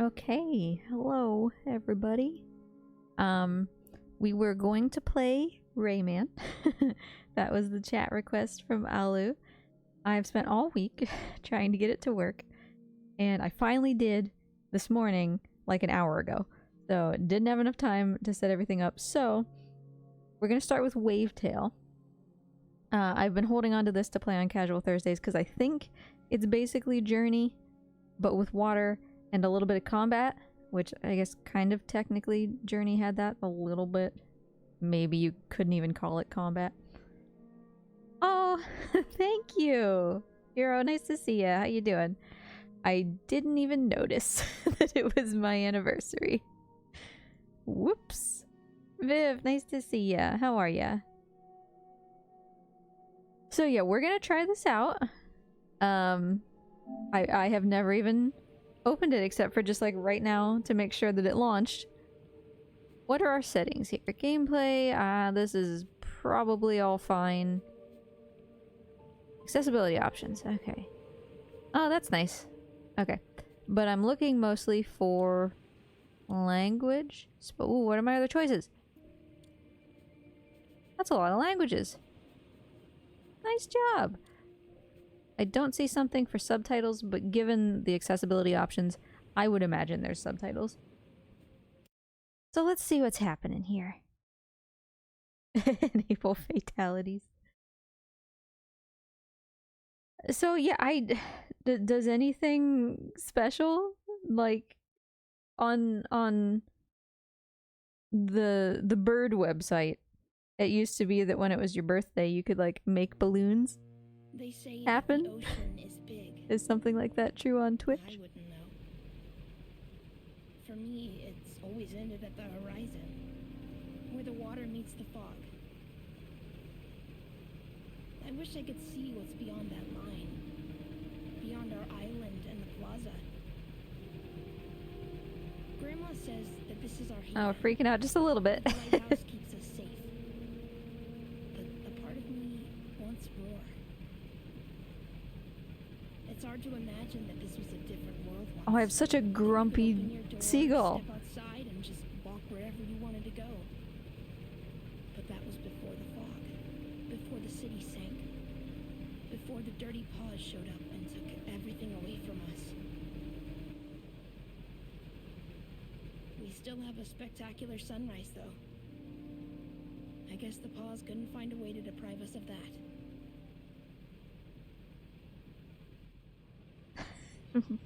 Okay, hello everybody. We were going to play Rayman. That was the chat request from Alu. I've spent all week trying to get it to work, and I finally did this morning, like an hour ago. So didn't have enough time to set everything up. So we're gonna start with Wavetale. I've been holding on to this to play on Casual Thursdays because I think it's basically Journey, but with water and a little bit of combat, which I guess kind of technically Journey had that a little bit. Maybe you couldn't even call it combat. Oh, thank you, Hero. Nice to see you. How you doing? I didn't even notice that it was my anniversary. Whoops. Viv, nice to see ya. How are ya? So yeah, we're gonna try this out. I have never even opened it except for just like right now to make sure that it launched. What are our settings here? Gameplay, this is probably all fine. Accessibility options, okay. Oh, that's nice. Okay. But I'm looking mostly for language. Ooh, what are my other choices? That's a lot of languages. Nice job. I don't see something for subtitles, but given the accessibility options, I would imagine there's subtitles. So let's see what's happening here. Enable fatalities. So yeah, does anything special like on the bird website? It used to be that when it was your birthday, you could like make balloons they say happen. The ocean is big. Is something like that true on Twitch? I wouldn't know. For me, it's always ended at the horizon, where the water meets the fog. I wish I could see what's beyond that line, beyond our island and the plaza. Grandma says that this is our haven. Oh, freaking out just a little bit. The lighthouse keeps us safe. But a part of me wants more. It's hard to imagine that this was a different world once. Oh, I have such a grumpy You could open your door, seagull. Step outside and just walk wherever you wanted to go. But that was before the fog, before the city sank, before the dirty paws showed up and took everything away from us. We still have a spectacular sunrise, though. I guess the paws couldn't find a way to deprive us of that.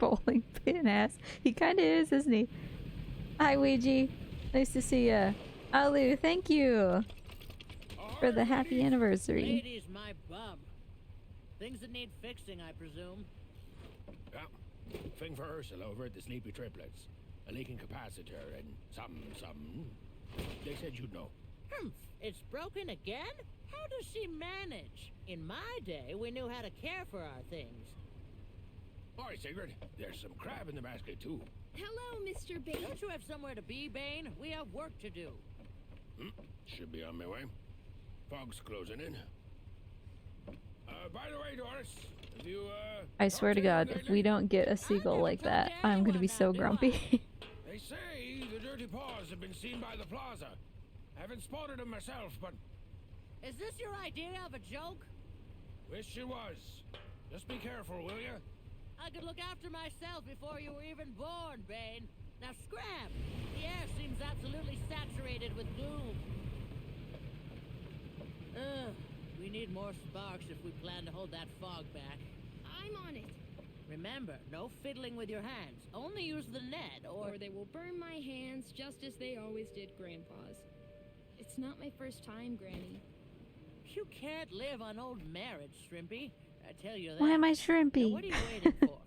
Bowling pin ass. He kinda is, isn't he? Hi, Ouija. Nice to see ya. Alu, thank you for the happy anniversary. Ladies, my bum. Things that need fixing, I presume. Yeah. Thing for Ursula over at the Sleepy Triplets. A leaking capacitor and something. They said you'd know. It's broken again? How does she manage? In my day, we knew how to care for our things. Hi, Sigrid. There's some crab in the basket, too. Hello, Mr. Bane. Don't you have somewhere to be, Bane? We have work to do. Should be on my way. Fog's closing in. By the way, Doris, if you, I swear to God, if we don't get a seagull like that, I'm gonna be so grumpy. They say the dirty paws have been seen by the plaza. Haven't spotted them myself, but... Is this your idea of a joke? Wish it was. Just be careful, will you? I could look after myself before you were even born, Bane. Now scram! The air seems absolutely saturated with gloom. We need more sparks if we plan to hold that fog back. I'm on it. Remember, no fiddling with your hands. Only use the net, Or they will burn my hands just as they always did Grandpa's. It's not my first time, Granny. You can't live on old marriage, Shrimpy. I tell you that. Why am I Now, shrimpy? what are you waiting for?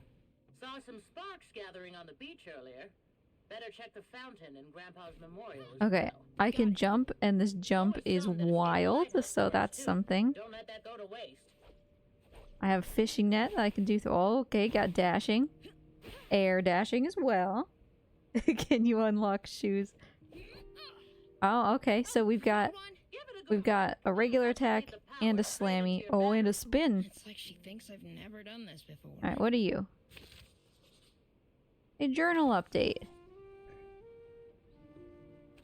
Saw some sparks gathering on the beach earlier. Better check the fountain in Grandpa's memorial as Okay, well. I can jump, and this jump is wild, so that's something. Don't let that go to waste. I have a fishing net that I can do through. Oh, okay, got dashing. Air dashing as well. Can you unlock shoes? Oh, okay, so we've got a regular attack and a slammy. Oh, and a spin. It's like she thinks I've never done this before. Alright, what are you? A journal update.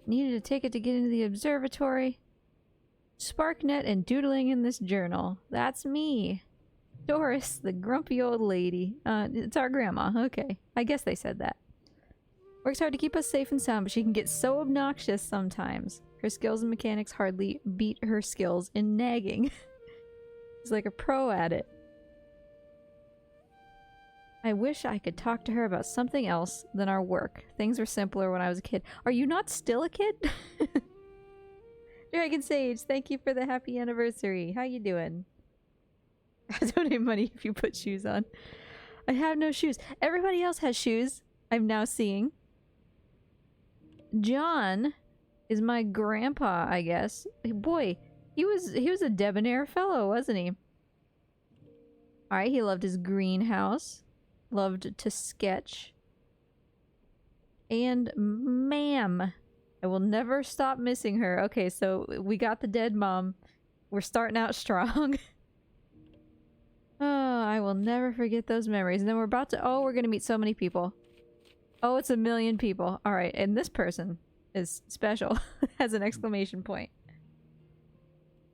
Needed a ticket to get into the observatory. SparkNet and doodling in this journal. That's me. Doris, the grumpy old lady. It's our grandma. Okay. I guess they said that. Works hard to keep us safe and sound, but she can get so obnoxious sometimes. Her skills and mechanics hardly beat her skills in nagging. She's like a pro at it. I wish I could talk to her about something else than our work. Things were simpler when I was a kid. Are you not still a kid? Dragon Sage, thank you for the happy anniversary. How you doing? I donate money if you put shoes on. I have no shoes. Everybody else has shoes. I'm now seeing. John is my grandpa, I guess. Boy, he was a debonair fellow, wasn't he? Alright, he loved his greenhouse. Loved to sketch. And ma'am, I will never stop missing her. Okay, so we got the dead mom. We're starting out strong. Oh, I will never forget those memories. And then we're about to... Oh, we're gonna meet so many people. Oh, it's 1 million people. Alright, and this person is special. Has an exclamation point.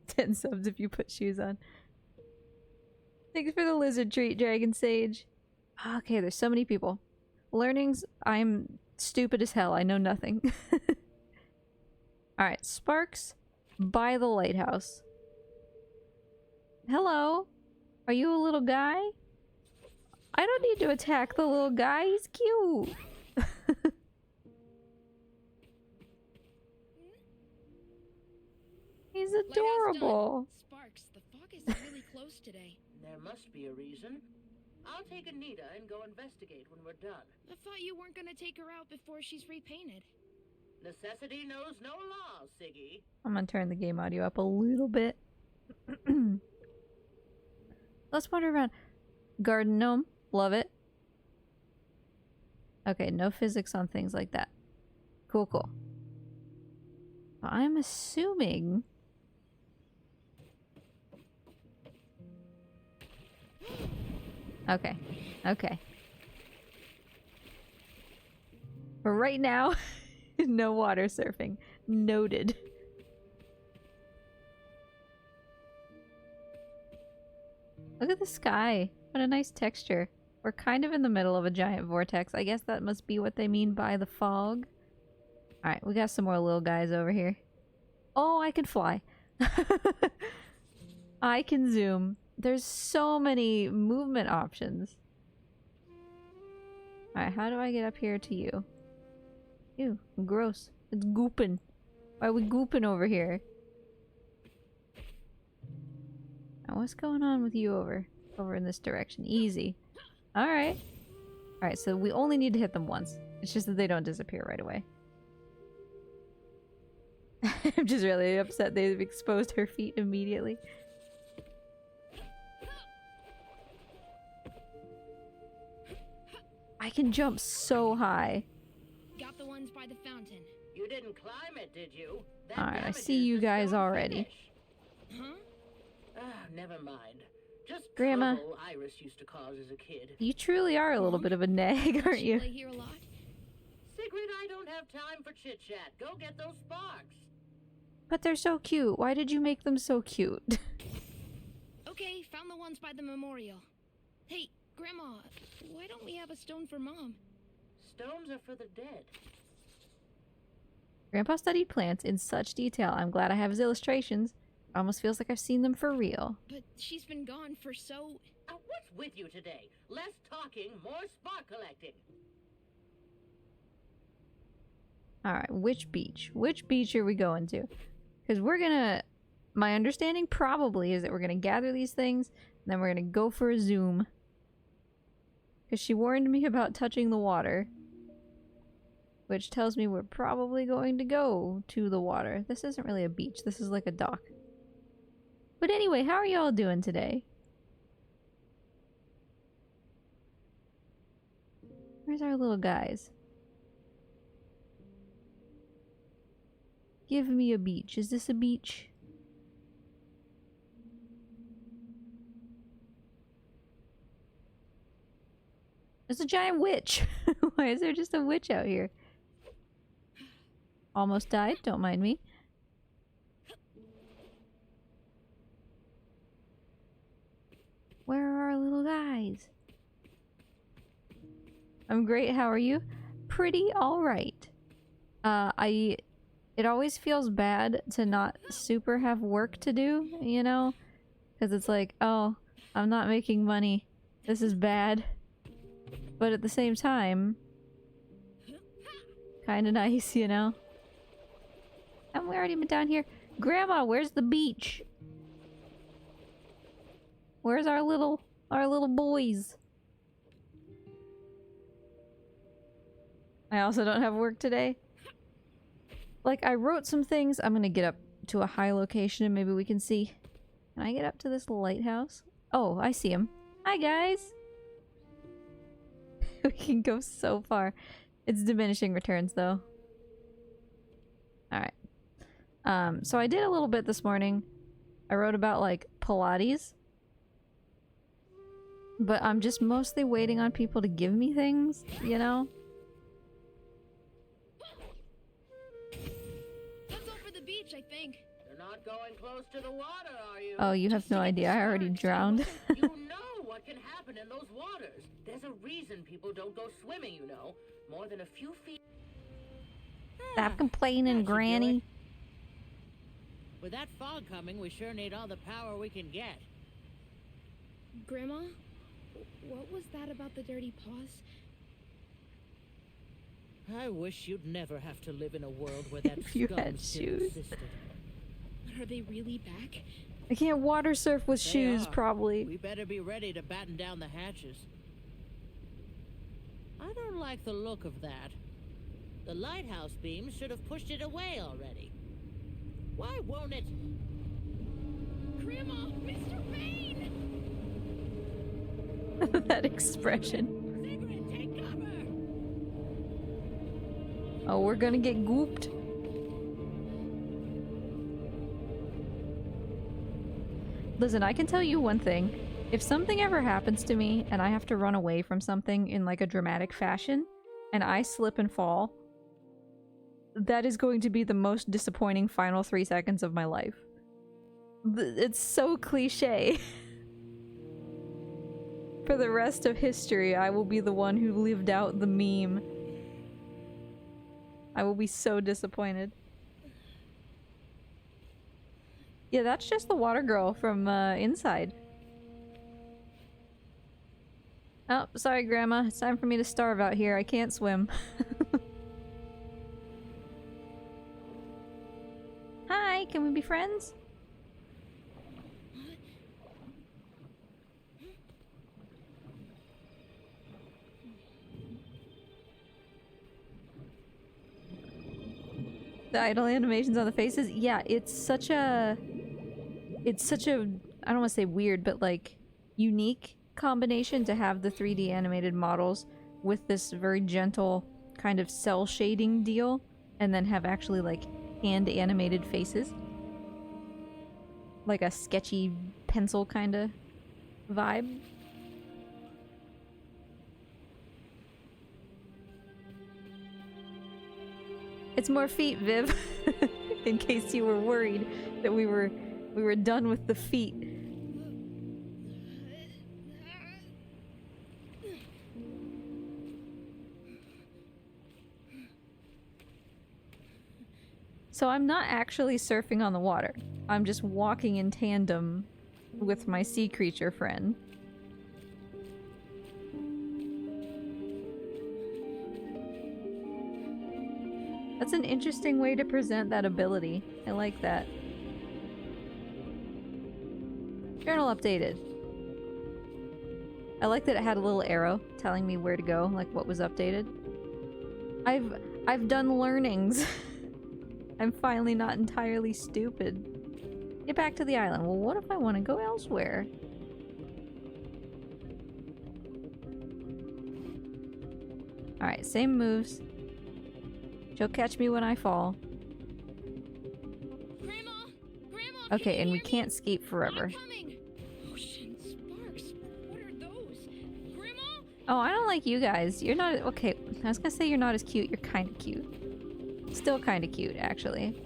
10 subs if you put shoes on. Thanks for the lizard treat, Dragon Sage. Okay, there's so many people. Learnings, I'm stupid as hell. I know nothing. Alright, Sparks by the lighthouse. Hello? Are you a little guy? I don't need to attack the little guy. He's cute. He's adorable. Sparks, the fog is really close today. There must be a reason. I'll take Anita and go investigate when we're done. I thought you weren't gonna take her out before she's repainted. Necessity knows no law, Siggy. I'm gonna turn the game audio up a little bit. Let's wander around. Garden gnome. Love it. Okay, no physics on things like that. Cool, cool. I'm assuming... Okay. Okay. For right now, no water surfing. Noted. Look at the sky. What a nice texture. We're kind of in the middle of a giant vortex. I guess that must be what they mean by the fog. Alright, we got some more little guys over here. Oh, I can fly. I can zoom. There's so many movement options. Alright, how do I get up here to you? Ew, gross. It's gooping. Why are we gooping over here? Now, what's going on with you over in this direction? Easy. Alright. Alright, so we only need to hit them once. It's just that they don't disappear right away. I'm just really upset they've exposed her feet immediately. I can jump so high. Got the ones by the fountain. You didn't climb it, did you? Alright, I see you guys already. Huh? Ah, never mind. Just Grandma. trouble Iris used to cause as a kid. You truly are a little bit of a nag, aren't She you? play here a lot? Sigrid, I don't have time for chit-chat. Go get those sparks. But they're so cute. Why did you make them so cute? Okay, found the ones by the memorial. Hey, Grandma, why don't we have a stone for Mom? Stones are for the dead. Grandpa studied plants in such detail. I'm glad I have his illustrations. It almost feels like I've seen them for real. But she's been gone for so... What's with you today? Less talking, more spark collecting. Alright, which beach? Which beach are we going to? Because we're gonna... My understanding probably is that we're gonna gather these things, and then we're gonna go for a zoom. Because she warned me about touching the water. Which tells me we're probably going to go to the water. This isn't really a beach. This is like a dock. But anyway, how are y'all doing today? Where's our little guys? Give me a beach. Is this a beach? There's a giant witch. Why is there just a witch out here? Almost died, don't mind me. Where are our little guys? I'm great, how are you? Pretty alright. It always feels bad to not super have work to do, you know? Because it's like, oh, I'm not making money. This is bad. But at the same time, kinda nice, you know? Haven't we already been down here? Grandma, where's the beach? Where's our little boys? I also don't have work today. Like, I wrote some things. I'm gonna get up to a high location and maybe we can see. Can I get up to this lighthouse? Oh, I see him. Hi, guys! We can go so far. It's diminishing returns, though. Alright. So I did a little bit this morning. I wrote about, like, Pilates. But I'm just mostly waiting on people to give me things, you know? Let's go for the beach, I think. You're not going close to the water, are you? Oh, you have no idea. I already drowned. You know what can happen in those waters. There's a reason people don't go swimming, you know. More than a few feet. Stop complaining, That should do Granny. it. With that fog coming, we sure need all the power we can get. Grandma, what was that about the dirty paws? I wish you'd never have to live in a world where that If you scum had still shoes. existed. Are they really back? I can't water surf with They shoes, are. probably. We better be ready to batten down the hatches. I don't like the look of that. The lighthouse beams should have pushed it away already. Why won't it? Grandma, Mr. Bane! That expression. Sigrid, take cover! Oh, we're gonna get gooped. Listen, I can tell you one thing. If something ever happens to me and I have to run away from something in like a dramatic fashion, and I slip and fall, that is going to be the most disappointing final 3 seconds of my life. It's so cliche. For the rest of history, I will be the one who lived out the meme. I will be so disappointed. Yeah, that's just the water girl from inside. Oh, sorry, Grandma. It's time for me to starve out here. I can't swim. Hi, can we be friends? The idle animations on the faces? Yeah, it's such a, I don't want to say weird, but like unique combination to have the 3D animated models with this very gentle kind of cell shading deal, and then have actually like hand animated faces. Like a sketchy pencil kind of vibe. It's more feet, Viv. In case you were worried that we were done with the feet. So I'm not actually surfing on the water. I'm just walking in tandem with my sea creature friend. That's an interesting way to present that ability. I like that. Journal updated. I like that it had a little arrow telling me where to go, like what was updated. I've done learnings. I'm finally not entirely stupid. Get back to the island. Well, what if I want to go elsewhere? Alright, same moves. She'll catch me when I fall. Grandma! Grandma! Okay, and we can't skate forever. I'm coming! Ocean sparks? What are those? Grandma? Oh, I don't like you guys. You're not okay. I was gonna say you're not as cute. You're kind of cute. Still kind of cute, actually.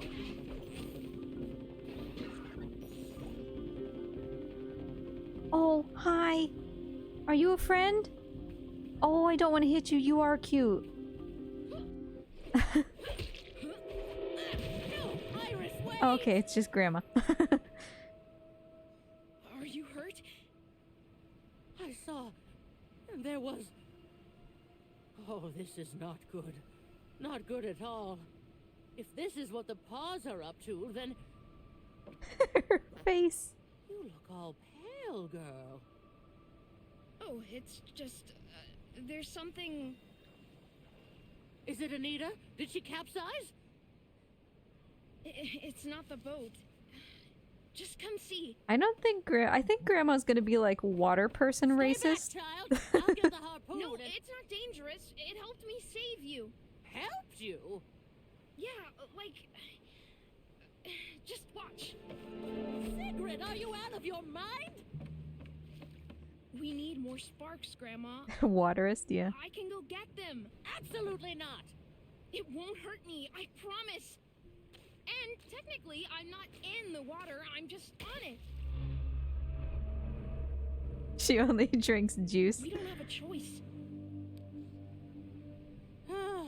Oh, hi. Are you a friend? Oh, I don't want to hit you. You are cute. No, Iris, wait! Oh, okay, it's just Grandma. Are you hurt? I saw, and there was. Oh, this is not good. Not good at all. If this is what the paws are up to, then Her face. you look all pale, girl. Oh, it's just... there's something... Is it Anita? Did she capsize? It's not the boat. Just come see. I don't think I think Grandma's gonna be like water person racist. Stay back, child. I'll get the harpoon. No, and it's not dangerous. It helped me save you. helped you. Yeah, like... just watch. Sigrid, are you out of your mind? We need more sparks, Grandma. Waterist, yeah. I can go get them. Absolutely not. It won't hurt me, I promise. And technically, I'm not in the water, I'm just on it. She only drinks juice. We don't have a choice.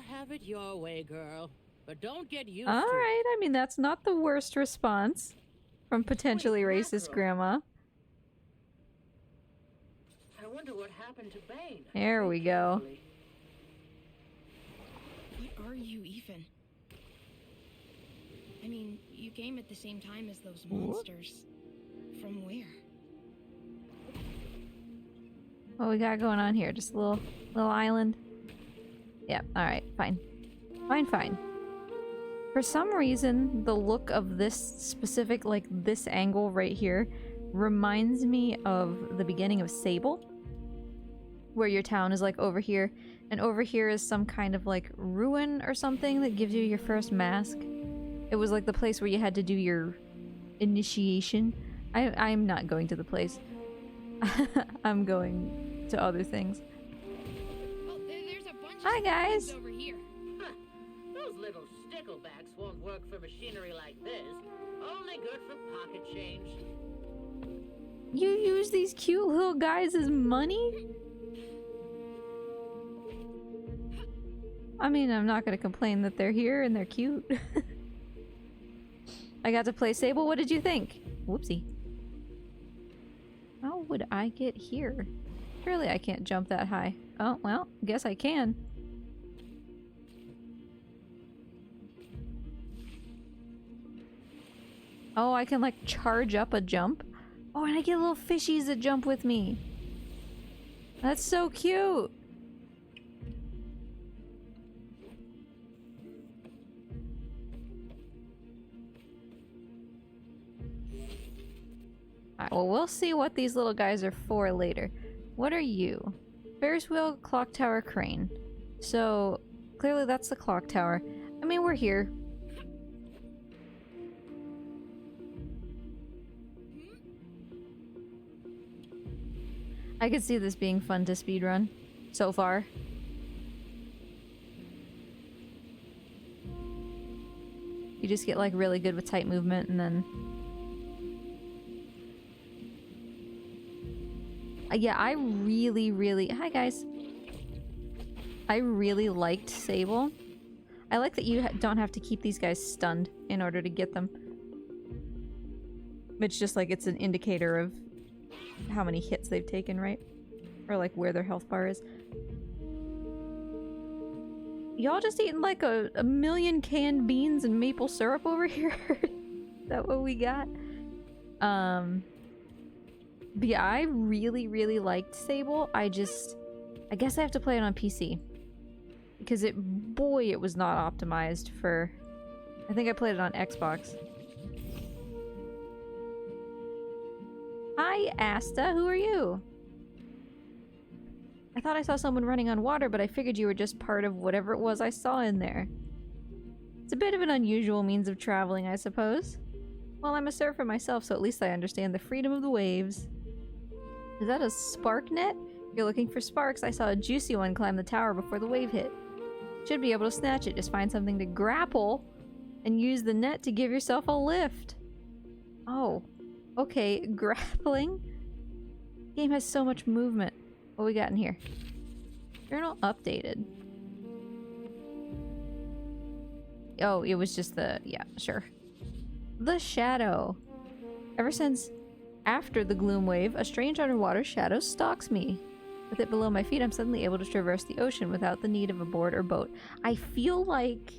Have it your way, girl. But don't get used All to right, I mean that's not the worst response from potentially Holy racist mackerel. Grandma. it. I wonder what happened to Bane. There we go. What are you even? I mean, you came at the same time as those monsters. From where? What we got going on here? Just a little island. Yeah, alright, fine. Fine. For some reason, the look of this specific, like this angle right here, reminds me of the beginning of Sable. Where your town is like over here, and over here is some kind of like ruin or something that gives you your first mask. It was like the place where you had to do your initiation. I'm not going to the place. I'm going to other things. Oh, there's a bunch Hi, of guys. things over here. Those little sticklebacks won't work for machinery like this. Only good for pocket change. You use these cute little guys as money? I mean, I'm not gonna complain that they're here and they're cute. I got to play Sable. What did you think? Whoopsie. How would I get here? Surely I can't jump that high. Oh, well, guess I can. Oh, I can like charge up a jump? Oh, and I get little fishies that jump with me. That's so cute. Alright, well, we'll see what these little guys are for later. What are you? Ferris wheel, clock tower, crane. So, clearly that's the clock tower. I mean, we're here. I could see this being fun to speedrun so far. You just get like really good with tight movement and then... yeah, I really... Hi guys. I really liked Sable. I like that you don't have to keep these guys stunned in order to get them. It's just like it's an indicator of how many hits they've taken, right? Or like where their health bar is. Y'all just eating like a million canned beans and maple syrup over here? Is that what we got? But yeah, I really liked Sable. I guess I have to play it on PC. Because boy, it was not optimized for... I think I played it on Xbox. Hi, Asta. Who are you? I thought I saw someone running on water, but I figured you were just part of whatever it was I saw in there. It's a bit of an unusual means of traveling, I suppose. Well, I'm a surfer myself, so at least I understand the freedom of the waves. Is that a spark net? If you're looking for sparks, I saw a juicy one climb the tower before the wave hit. Should be able to snatch it. Just find something to grapple and use the net to give yourself a lift. Oh, okay. Grappling? Game has so much movement. What we got in here? Journal updated. Oh, it was just the... yeah, sure. The shadow. Ever since after the gloom wave, a strange underwater shadow stalks me. With it below my feet, I'm suddenly able to traverse the ocean without the need of a board or boat. I feel like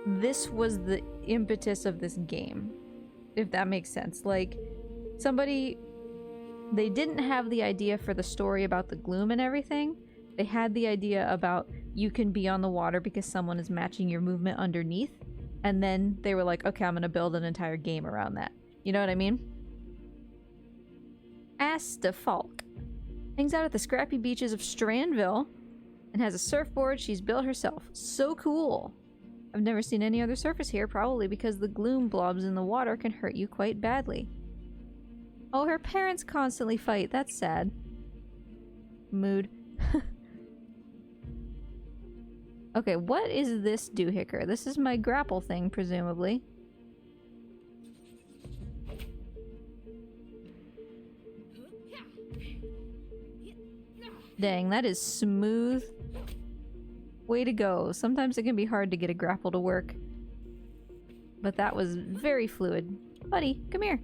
this was the impetus of this game, if that makes sense. Like, somebody... they didn't have the idea for the story about the gloom and everything. They had the idea about you can be on the water because someone is matching your movement underneath. And then they were like, okay, I'm gonna build an entire game around that. You know what I mean? Asta Falk hangs out at the scrappy beaches of Strandville and has a surfboard she's built herself. So cool! I've never seen any other surface here, probably because the gloom blobs in the water can hurt you quite badly. Oh, her parents constantly fight. That's sad. Mood. Okay, what is this doohicker? This is my grapple thing, presumably. Dang, that is smooth. Way to go. Sometimes it can be hard to get a grapple to work. But that was very fluid. Buddy, come here.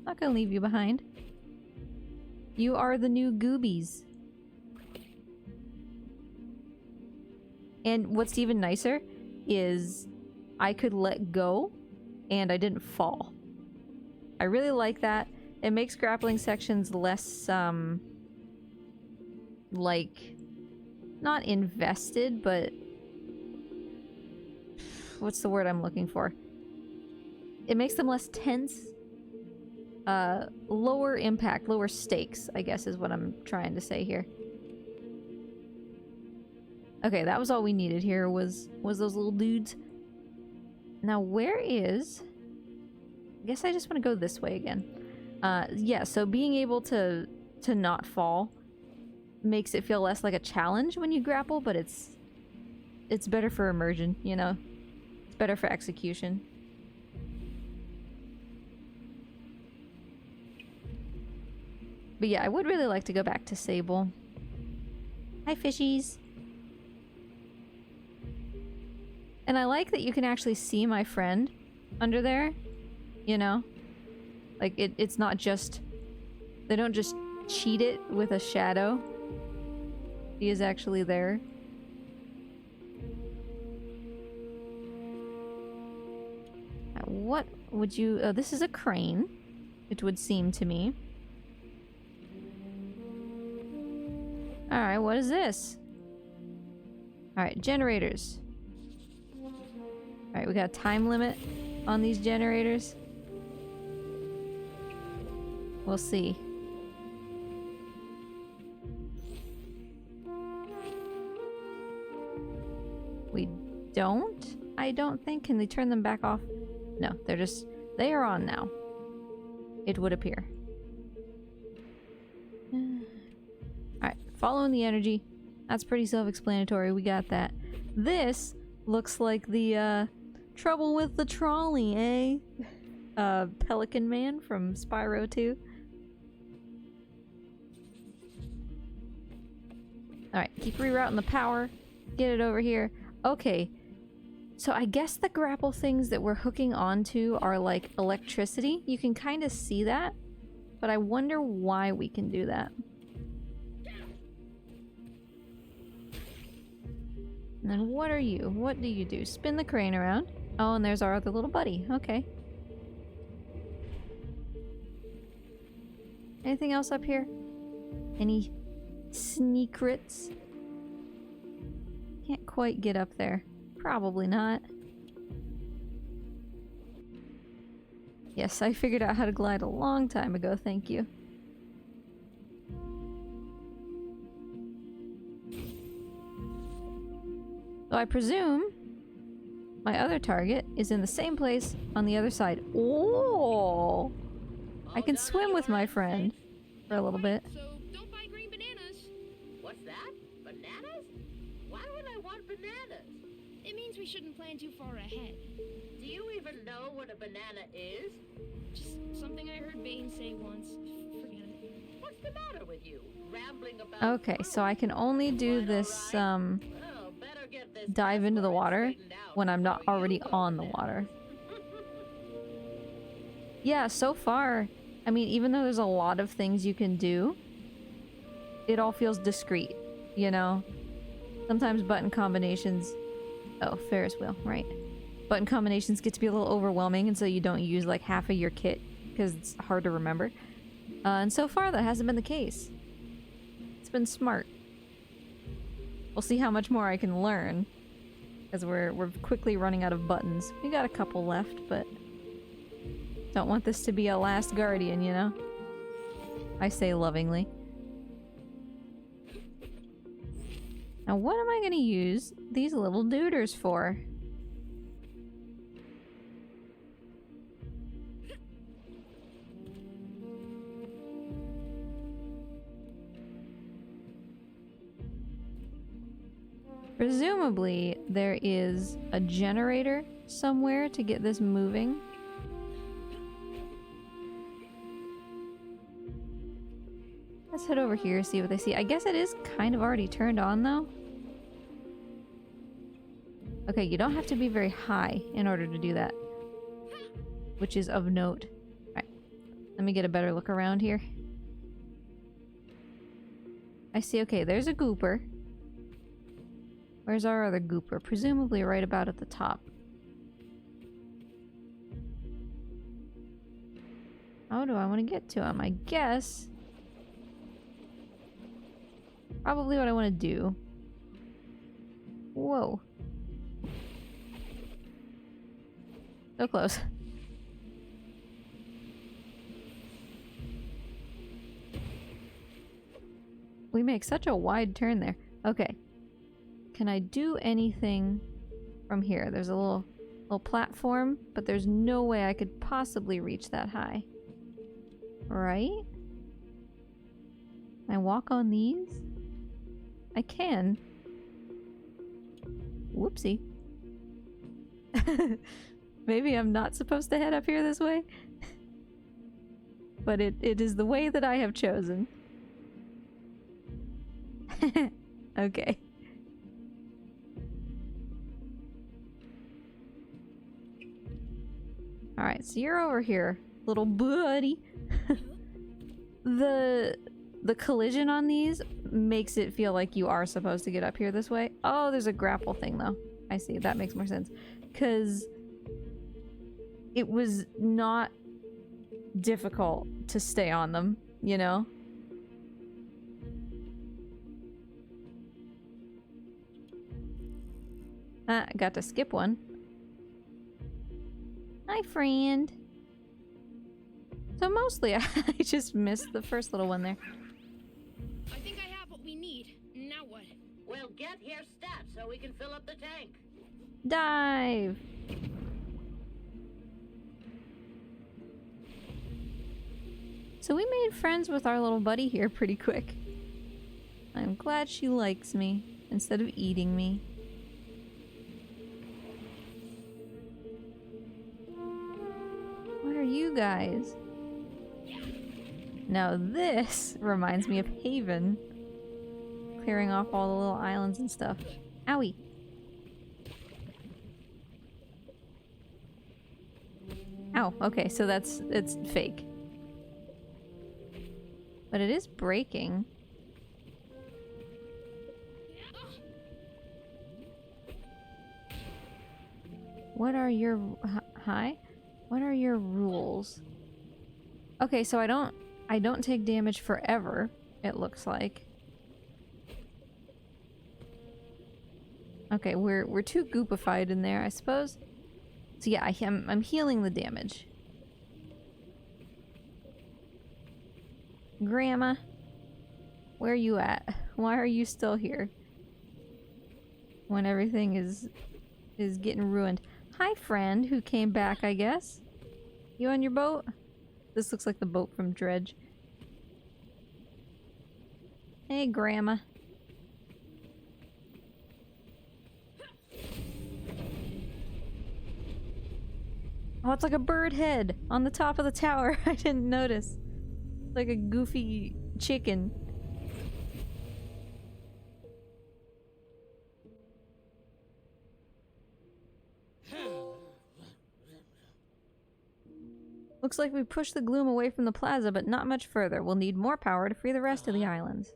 Not gonna leave you behind. You are the new Goobies. And what's even nicer is I could let go and I didn't fall. I really like that. It makes grappling sections less, like, not invested, but what's the word I'm looking for? It makes them less tense. Lower impact, lower stakes, I guess is what I'm trying to say here. Okay, that was all we needed here was those little dudes. Now where is... I guess I just want to go this way again. Yeah, so being able to not fall makes it feel less like a challenge when you grapple, but it's better for immersion, you know? It's better for execution. But yeah, I would really like to go back to Sable. Hi, fishies. And I like that you can actually see my friend under there, you know? Like, it's not just... they don't just cheat it with a shadow. He is actually there. What would you... oh, this is a crane, it would seem to me. Alright, what is this? Alright, generators. Alright, we got a time limit on these generators. We'll see. We don't? I don't think. Can they turn them back off? No, they're just... they are on now. It would appear. Alright, following the energy. That's pretty self-explanatory. We got that. This looks like the, trouble with the trolley, eh? Pelican Man from Spyro 2. Alright, keep rerouting the power. Get it over here. Okay. So I guess the grapple things that we're hooking onto are like electricity. You can kind of see that. But I wonder why we can do that. And then what are you? What do you do? Spin the crane around. Oh, and there's our other little buddy. Okay. Anything else up here? Any secrets? Can't quite get up there. Probably not. Yes, I figured out how to glide a long time ago, thank you. So I presume my other target is in the same place on the other side. Oh! I can swim with my friend. for a little bit. So don't buy green bananas. What's that? Bananas? Why would I want bananas? It means we shouldn't plan too far ahead. Do you even know what a banana is? Just something I heard Bane say once. Forget it. What's the matter with you? Rambling about Okay, so I can only do Quite this, all right. Well, better get this dive into the password water straightened out when I'm not before you already go on the bananas. water. Yeah, so far, I mean, even though there's a lot of things you can do, it all feels discreet, you know? Sometimes button combinations... Oh, Ferris wheel, right. Button combinations get to be a little overwhelming, and so you don't use like half of your kit, because it's hard to remember. And so far, that hasn't been the case. It's been smart. We'll see how much more I can learn, because we're quickly running out of buttons. We got a couple left, but... Don't want this to be a last guardian, you know? I say lovingly. Now what am I gonna use these little duders for? Presumably there is a generator somewhere to get this moving. Let's head over here, see what they see. I guess it is kind of already turned on, though. Okay, you don't have to be very high in order to do that. Which is of note. Alright, let me get a better look around here. I see, okay, there's a gooper. Where's our other gooper? Presumably right about at the top. How do I want to get to him? I guess... Probably what I want to do. Whoa. So close. We make such a wide turn there. Okay. Can I do anything from here? There's a little platform, but there's no way I could possibly reach that high. Right? Can I walk on these? I can. Whoopsie. Maybe I'm not supposed to head up here this way. But it is the way that I have chosen. Okay. Alright, so you're over here, little buddy. The collision on these makes it feel like you are supposed to get up here this way. Oh, there's a grapple thing though. I see, that makes more sense. 'Cause it was not difficult to stay on them, you know? I got to skip one. Hi, friend. So mostly I just missed the first little one there. I think I have what we need. Now what? Well, get here stat so we can fill up the tank. Dive! So we made friends with our little buddy here pretty quick. I'm glad she likes me instead of eating me. What are you guys? Now this reminds me of Haven. Clearing off all the little islands and stuff. Owie! Ow, okay, so it's fake. But it is breaking. What are your... Hi? What are your rules? Okay, so I don't take damage forever, it looks like. Okay, we're too goopified in there, I suppose. So yeah, I'm healing the damage. Grandma, where are you at? Why are you still here? When everything is getting ruined. Hi, friend, who came back, I guess. You on your boat? This looks like the boat from Dredge. Hey, Grandma. Oh, it's like a bird head on the top of the tower. I didn't notice. Like a goofy chicken. Looks like we pushed the gloom away from the plaza, but not much further. We'll need more power to free the rest of the islands.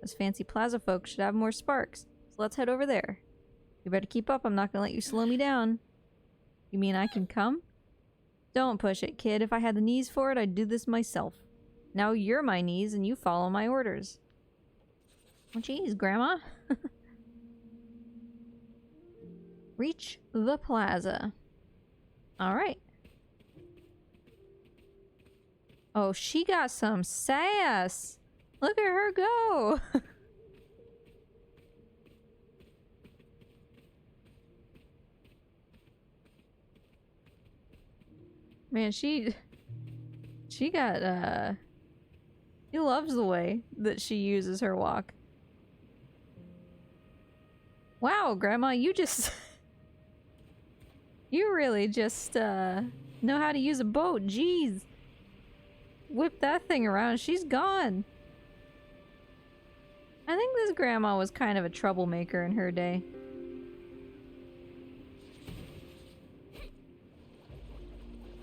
Those fancy plaza folks should have more sparks, so let's head over there. You better keep up, I'm not gonna let you slow me down. You mean I can come? Don't push it, kid. If I had the knees for it, I'd do this myself. Now you're my knees and you follow my orders. Oh jeez, Grandma. Reach the plaza. Alright. Oh, she got some sass. Look at her go. Man, she got, she loves the way that she uses her walk. Wow, Grandma, you just... you really just, know how to use a boat. Jeez. Whip that thing around, she's gone. I think this grandma was kind of a troublemaker in her day.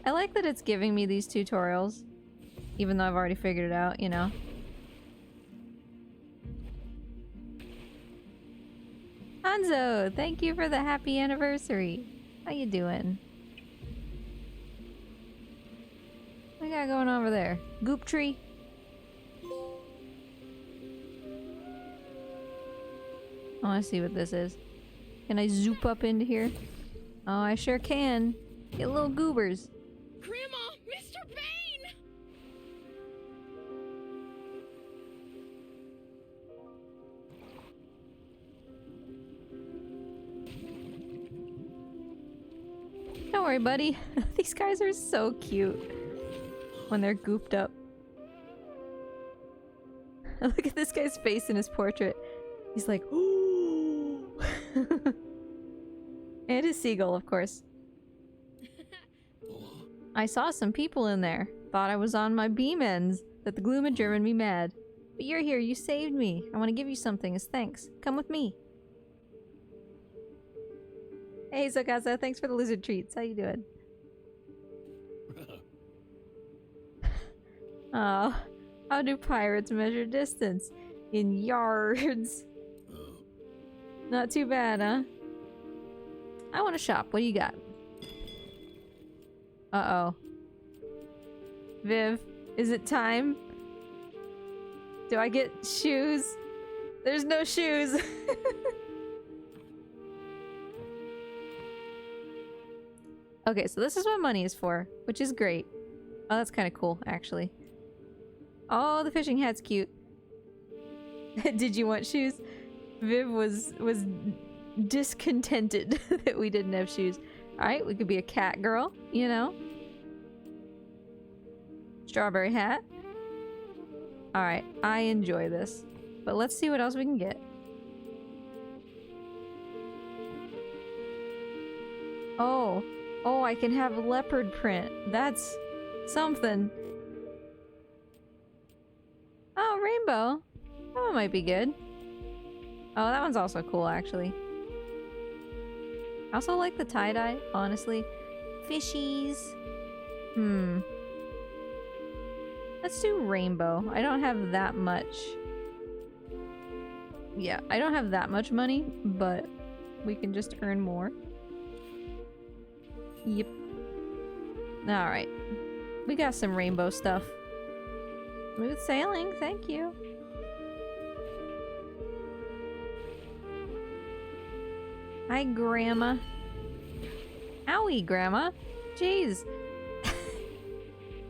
I like that it's giving me these tutorials, even though I've already figured it out, you know. Hanzo, thank you for the happy anniversary. How you doing? What we got going over there? Goop tree? I want to see what this is. Can I zoop up into here? Oh, I sure can. Get little goobers. Grandma! Mr. Bane! Don't worry, buddy. These guys are so cute when they're gooped up. Look at this guy's face in his portrait. He's like, ooh. And his seagull, of course. I saw some people in there. Thought I was on my beam ends, that the gloom had driven me mad. But you're here, you saved me. I want to give you something as thanks. Come with me. Hey, Sokasa, thanks for the lizard treats. How you doing? Oh, how do pirates measure distance? In yards. Not too bad, huh? I want to shop. What do you got? Uh-oh. Viv, is it time? Do I get shoes? There's no shoes. Okay, so this is what money is for, which is great. Oh, that's kind of cool, actually. Oh, the fishing hat's cute. Did you want shoes? Viv was discontented that we didn't have shoes. Alright, we could be a cat girl, you know? Strawberry hat. Alright, I enjoy this. But let's see what else we can get. Oh. Oh, I can have leopard print. That's something. Oh, rainbow. That one might be good. Oh, that one's also cool, actually. I also like the tie-dye, honestly. Fishies. Let's do rainbow. I don't have that much. Yeah, I don't have that much money, but we can just earn more. Yep. Alright. We got some rainbow stuff. Smooth sailing, thank you. Hi, Grandma. Owie, Grandma. Jeez.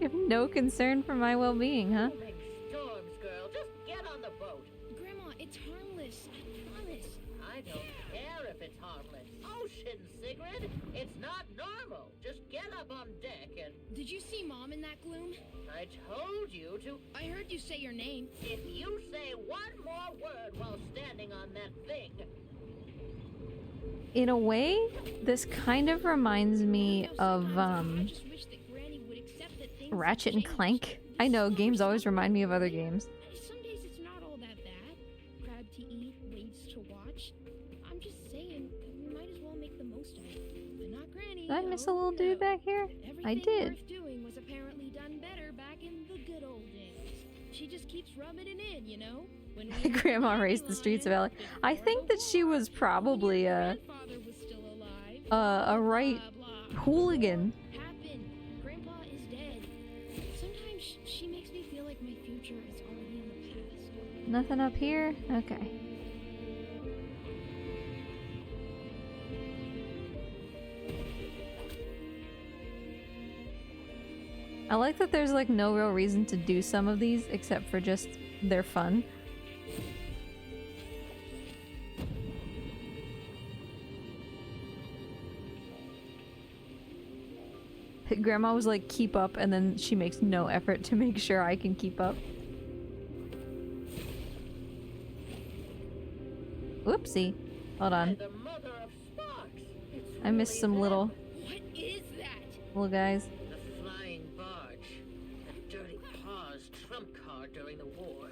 You have no concern for my well-being, huh? Big storms, girl. Just get on the boat. Grandma, it's harmless. I promise. I don't care if it's harmless. Oh, attention, Sigrid. It's not normal. Just get up on deck and... Did you see Mom in that gloom? I told you to... I heard you say your name. If you say one more word while standing on that thing... In a way, this kind of reminds me of, I just wish that Granny would accept that things have Ratchet and changed. Clank. I know, games always remind me of other games. Some days it's not all that bad. Crab to eat, waves to watch. I'm just saying, we might as well make the most of it. But not Granny. Did I miss a oh, little dude no. back here? I Everything did. worth doing was apparently done better back in the good old days. She just keeps rubbing it in, you know? When we were Grandma the raced the streets of LA. dandelion, I before think the that she war, was probably when your a grandfather was still alive. a right Blah, blah. hooligan. Happened. Grandpa is dead. Sometimes she makes me feel like my future is already in the past. Nothing up here? Okay. I like that there's like no real reason to do some of these except for just they're fun. Grandma was like, keep up, and then she makes no effort to make sure I can keep up. Whoopsie. Hold on. The mother of Sparks. It's I missed really some them. little What is that? guys. The flying barge. That dirty Paws trump card during the war.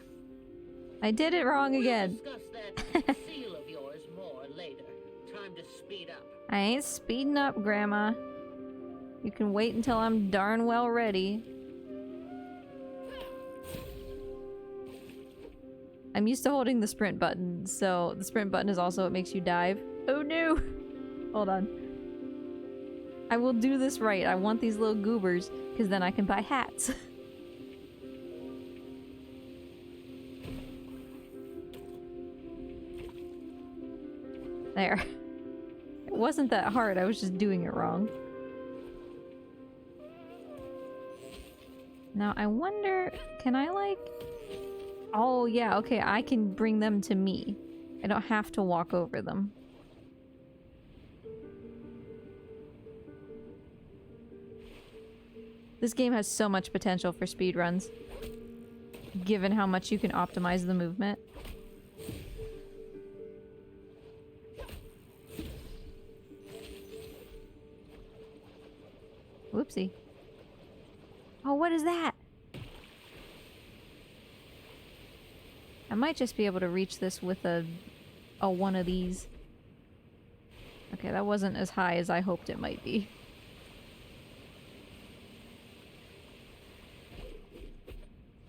I did it wrong again. We'll discuss that seal of yours more later. Time to speed up. I ain't speeding up, Grandma. You can wait until I'm darn well ready. I'm used to holding the sprint button, so the sprint button is also what makes you dive. Oh no! Hold on. I will do this right. I want these little goobers, because then I can buy hats. There. It wasn't that hard, I was just doing it wrong. Now, I wonder, can I like... Oh, yeah, okay, I can bring them to me. I don't have to walk over them. This game has so much potential for speedruns, given how much you can optimize the movement. Whoopsie. Oh, what is that? I might just be able to reach this with a one of these. Okay, that wasn't as high as I hoped it might be.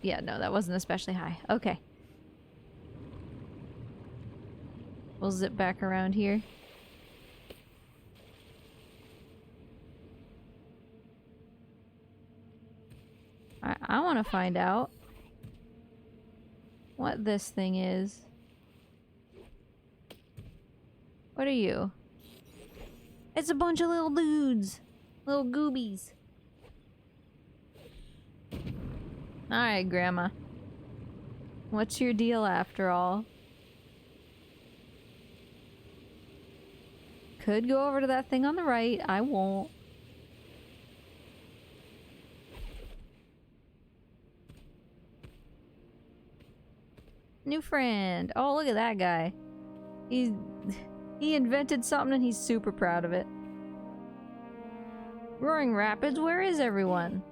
Yeah, no, that wasn't especially high. Okay. We'll zip back around here. I want to find out what this thing is. What are you? It's a bunch of little dudes. Little goobies. Alright, Grandma. What's your deal after all? Could go over to that thing on the right. I won't. New friend. Oh, look at that guy. He invented something and he's super proud of it. Roaring Rapids, where is everyone?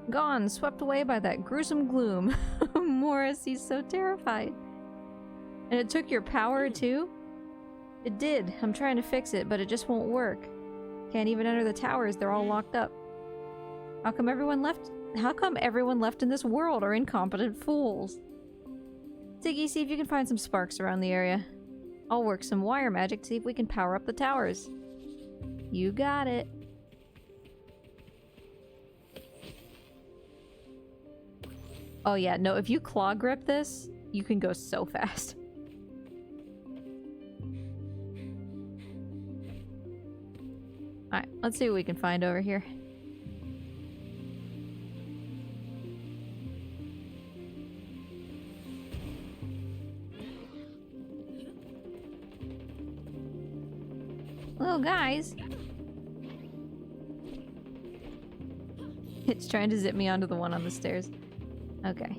Gone, swept away by that gruesome gloom. Morris, he's so terrified. And it took your power too? It did. I'm trying to fix it, but it just won't work. Can't even enter the towers, they're all locked up. How come everyone left in this world are incompetent fools? Ziggy, see if you can find some sparks around the area. I'll work some wire magic to see if we can power up the towers. You got it. Oh yeah, no, if you claw grip this, you can go so fast. Alright, let's see what we can find over here. Little guys. It's trying to zip me onto the one on the stairs. Okay.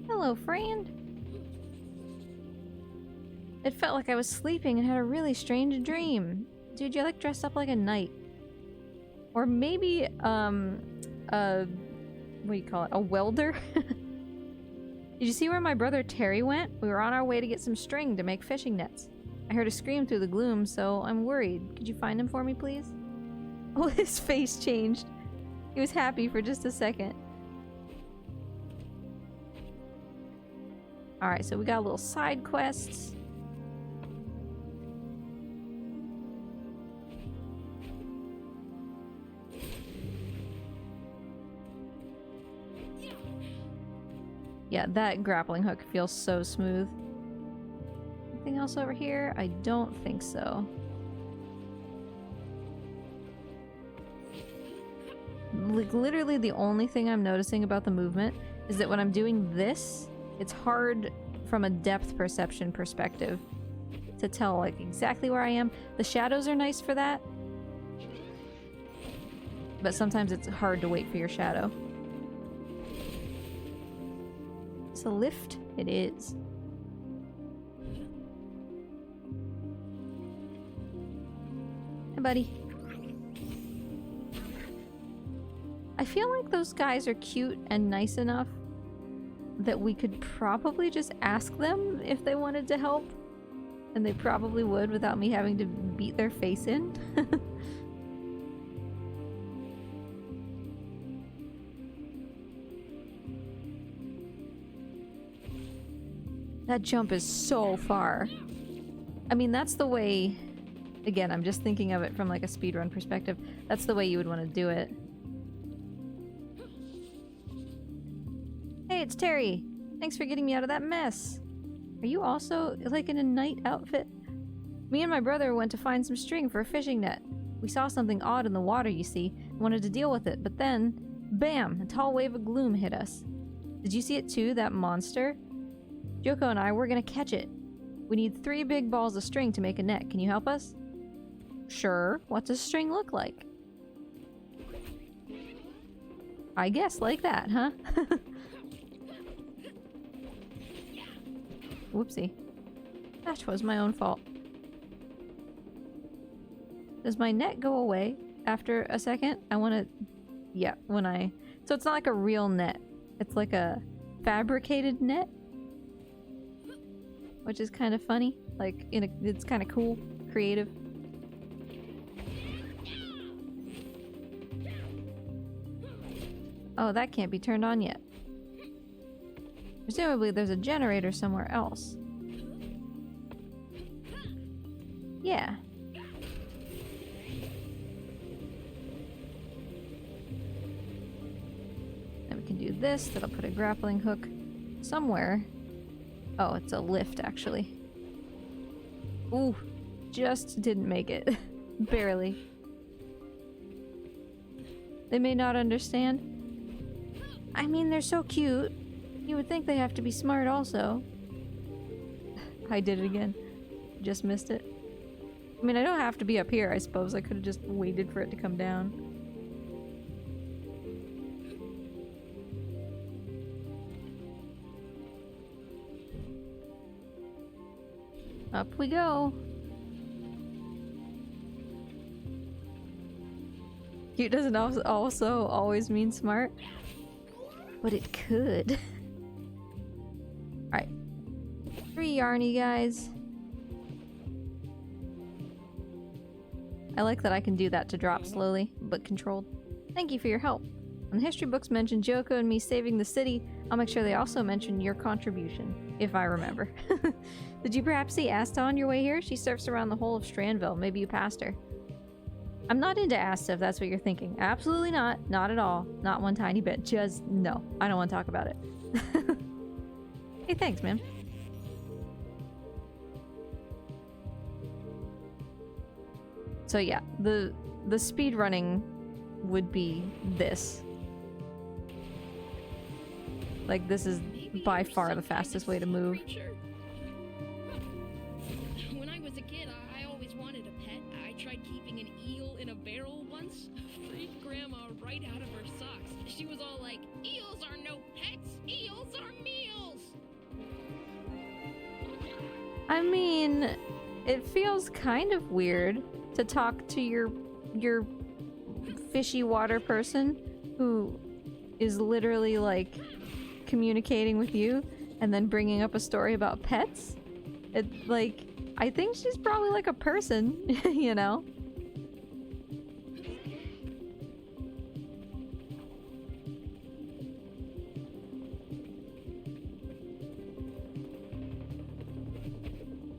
Hello, friend. It felt like I was sleeping and had a really strange dream. Dude, you like dressed up like a knight. Or maybe, what do you call it? A welder? Did you see where my brother Terry went? We were on our way to get some string to make fishing nets. I heard a scream through the gloom, so I'm worried. Could you find him for me, please? Oh, his face changed. He was happy for just a second. Alright, so we got little side quests. Yeah, that grappling hook feels so smooth. Anything else over here? I don't think so. Like, literally the only thing I'm noticing about the movement is that when I'm doing this, it's hard from a depth perception perspective to tell, like, exactly where I am. The shadows are nice for that, but sometimes it's hard to wait for your shadow. It's a lift? It is. Hey, buddy. I feel like those guys are cute and nice enough that we could probably just ask them if they wanted to help. And they probably would without me having to beat their face in. That jump is so far. I mean, that's the way... Again, I'm just thinking of it from like a speedrun perspective. That's the way you would want to do it. Hey, it's Terry! Thanks for getting me out of that mess! Are you also, like, in a knight outfit? Me and my brother went to find some string for a fishing net. We saw something odd in the water, you see, and wanted to deal with it, but then, bam! A tall wave of gloom hit us. Did you see it too, that monster? Joko and I, we're gonna catch it. We need 3 big balls of string to make a net. Can you help us? Sure. What does string look like? I guess like that, huh? Whoopsie. That was my own fault. Does my net go away after a second? I want to... Yeah, when I... So it's not like a real net. It's like a fabricated net. Which is kind of funny. Like, it's kind of cool. Creative. Oh, that can't be turned on yet. Presumably there's a generator somewhere else. Yeah. Then we can do this. That'll put a grappling hook somewhere. Oh, it's a lift, actually. Ooh, just didn't make it. Barely. They may not understand. I mean, they're so cute. You would think they have to be smart also. I did it again. Just missed it. I mean, I don't have to be up here, I suppose. I could have just waited for it to come down. Up we go. Cute doesn't also always mean smart, but it could. Alright. 3 yarny guys. I like that I can do that to drop slowly, but controlled. Thank you for your help. When the history books mention Joko and me saving the city, I'll make sure they also mention your contribution, if I remember. Did you perhaps see Asta on your way here? She surfs around the whole of Strandville. Maybe you passed her. I'm not into Asta, if that's what you're thinking. Absolutely not. Not at all. Not one tiny bit. Just no. I don't want to talk about it. Hey, thanks, man. So yeah, the speed running would be this. Like, this is by far the fastest way to move. When I was a kid, I always wanted a pet. I in a barrel once freaked Grandma right out of her socks. She was all like, eels are no pets, eels are meals! I mean, it feels kind of weird to talk to your fishy water person who is literally like communicating with you and then bringing up a story about pets. It like, I think she's probably like a person, you know?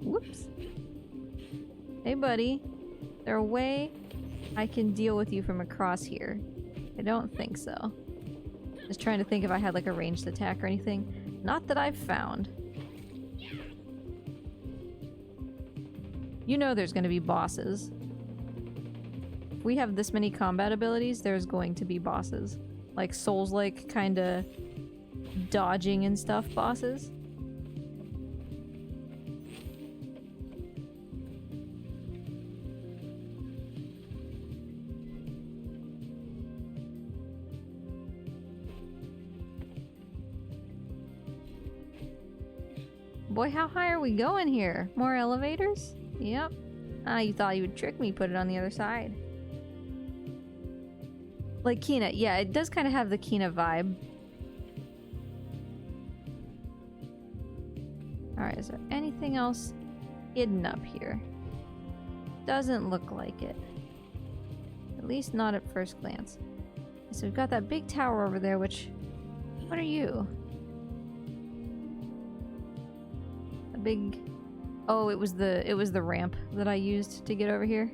Whoops. Hey buddy, is there a way I can deal with you from across here? I don't think so. Just trying to think if I had like a ranged attack or anything. Not that I've found. You know there's gonna be bosses. If we have this many combat abilities, there's going to be bosses. Like Souls-like kinda dodging and stuff bosses. Boy, how high are we going here? More elevators? Yep. Ah, you thought you would trick me, put it on the other side. Like Kina. Yeah, it does kind of have the Kina vibe. Alright, is there anything else hidden up here? Doesn't look like it. At least not at first glance. So we've got that big tower over there, which... What are you? A big... Oh, it was the ramp that I used to get over here.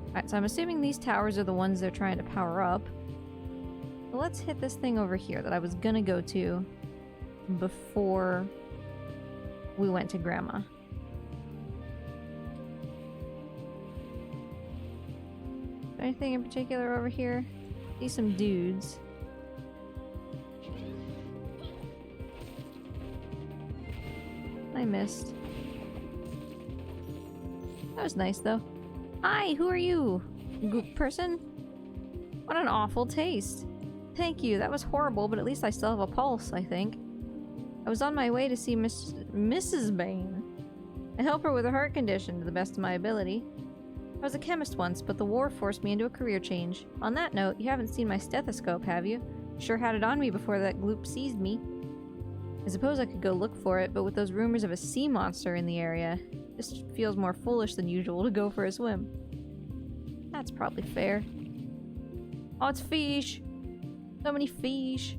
Alright, so I'm assuming these towers are the ones they're trying to power up. So let's hit this thing over here that I was gonna go to before we went to Grandma. Anything in particular over here? See some dudes. I missed. That was nice though. Hi, who are you? Goop person? What an awful taste. Thank you, that was horrible, but at least I still have a pulse, I think. I was on my way to see Mrs. Bain. I help her with a heart condition to the best of my ability. I was a chemist once, but the war forced me into a career change. On that note, you haven't seen my stethoscope, have you? Sure had it on me before that gloop seized me. I suppose I could go look for it, but with those rumors of a sea monster in the area, this feels more foolish than usual to go for a swim. That's probably fair. Oh, it's fish! So many fish!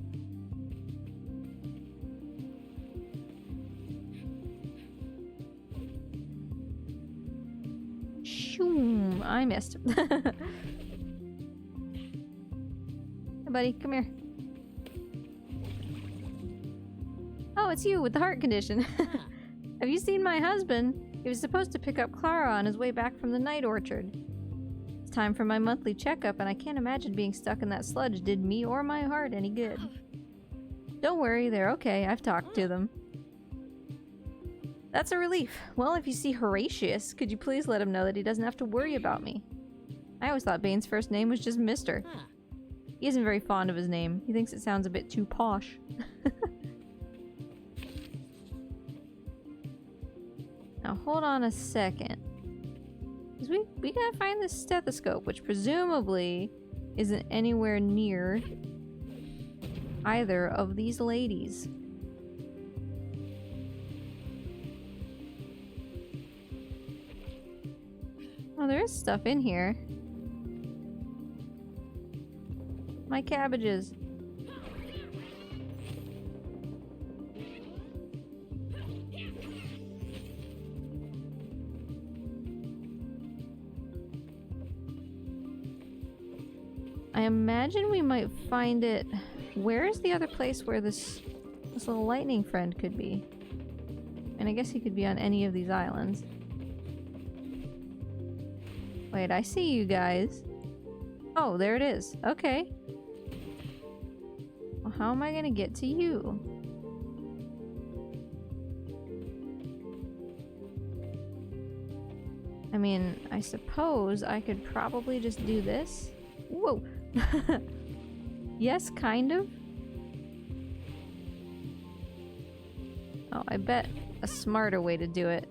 Shoom! I missed. Hey buddy, come here. Oh, it's you with the heart condition. Have you seen my husband? He was supposed to pick up Clara on his way back from the night orchard. It's time for my monthly checkup, and I can't imagine being stuck in that sludge did me or my heart any good. Don't worry, they're okay. I've talked to them. That's a relief. Well, if you see Horatius, could you please let him know that he doesn't have to worry about me? I always thought Bane's first name was just Mr. He isn't very fond of his name. He thinks it sounds a bit too posh. Now hold on a second. Because we gotta find this stethoscope, which presumably isn't anywhere near either of these ladies. Oh, there is stuff in here. My cabbages. I imagine we might find it... Where is the other place where this little lightning friend could be? And I guess he could be on any of these islands. Wait, I see you guys. Oh, there it is. Okay. Well, how am I gonna get to you? I mean, I suppose I could probably just do this. Whoa! Yes, kind of. Oh, I bet a smarter way to do it.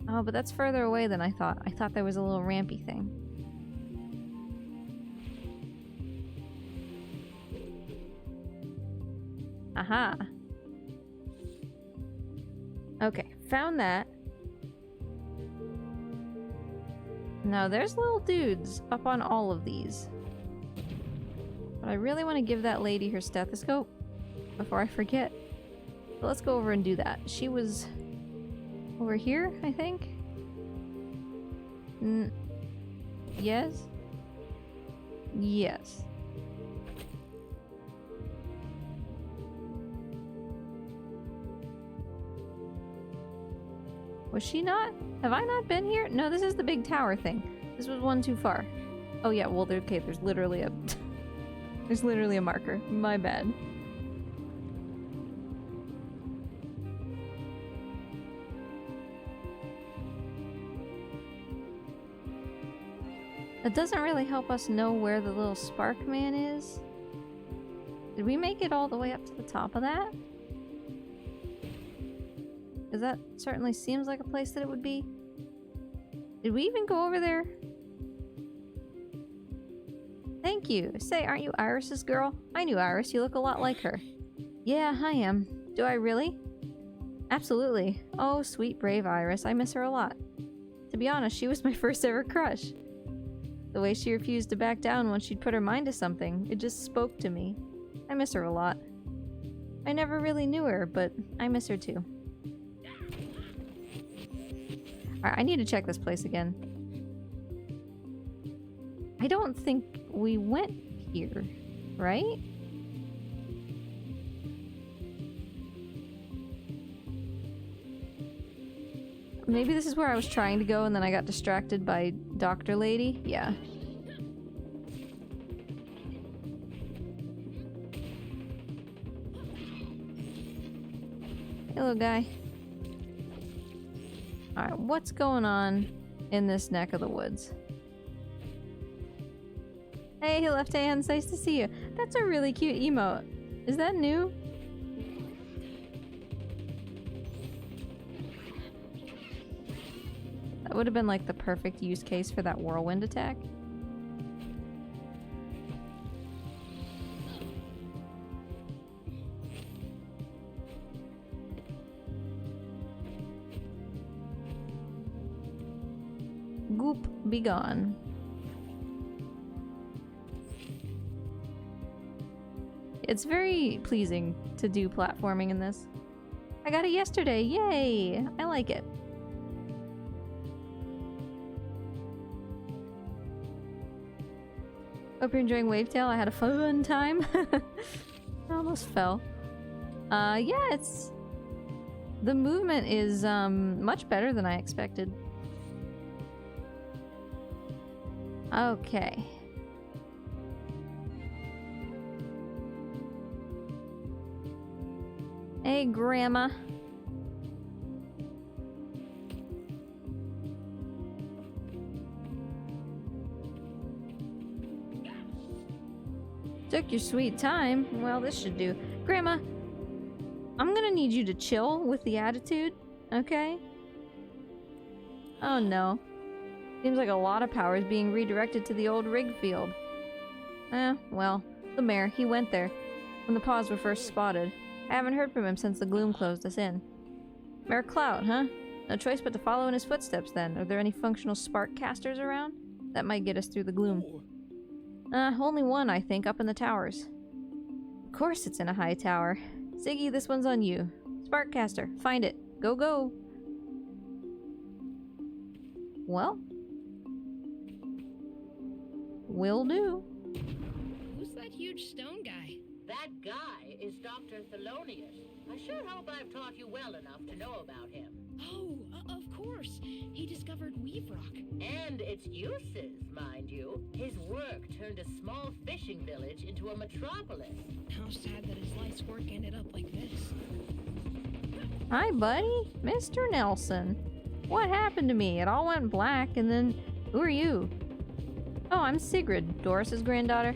Oh, but that's further away than I thought. I thought there was a little rampy thing. Aha! Okay, found that. Now there's little dudes up on all of these. But I really want to give that lady her stethoscope before I forget. So let's go over and do that. She was over here, I think? Yes? Yes. Was she not? Have I not been here? No, this is the big tower thing. This was one too far. Oh yeah, well, okay, there's literally a... there's literally a marker. My bad. It doesn't really help us know where the little spark man is. Did we make it all the way up to the top of that? Because that certainly seems like a place that it would be. Did we even go over there? Thank you. Say, aren't you Iris's girl? I knew Iris. You look a lot like her. Yeah, I am. Do I really? Absolutely. Oh, sweet, brave Iris. I miss her a lot. To be honest, she was my first ever crush. The way she refused to back down once she'd put her mind to something, it just spoke to me. I miss her a lot. I never really knew her, but I miss her too. Alright, I need to check this place again. I don't think we went here, right? Maybe this is where I was trying to go and then I got distracted by Dr. Lady? Yeah. Hello, guy. Alright, what's going on in this neck of the woods? Hey, left hands, nice to see you. That's a really cute emote. Is that new? That would have been like the perfect use case for that whirlwind attack. Goop, be gone. It's very pleasing to do platforming in this. I got it yesterday, yay! I like it. Hope you're enjoying Wavetale. I had a fun time. I almost fell. Yeah, it's... The movement is, much better than I expected. Okay. Hey, Grandma. Took your sweet time. Well, this should do. Grandma, I'm gonna need you to chill with the attitude, okay? Oh no. Seems like a lot of power is being redirected to the old rig field. Well, the mayor, he went there when the paws were first spotted. I haven't heard from him since the gloom closed us in. Mayor Clout, huh? No choice but to follow in his footsteps then. Are there any functional spark casters around? That might get us through the gloom. Only one, I think, up in the towers. Of course it's in a high tower. Ziggy, this one's on you. Sparkcaster, find it. Go, go. Well. Will do. Who's that huge stone guy? That guy is Dr. Thelonious. I sure hope I've taught you well enough to know about him. Oh, of course. He discovered Weave Rock. And its uses, mind you. His work turned a small fishing village into a metropolis. How sad that his life's work ended up like this. Hi, buddy. Mr. Nelson. What happened to me? It all went black, and then... Who are you? Oh, I'm Sigrid, Doris's granddaughter.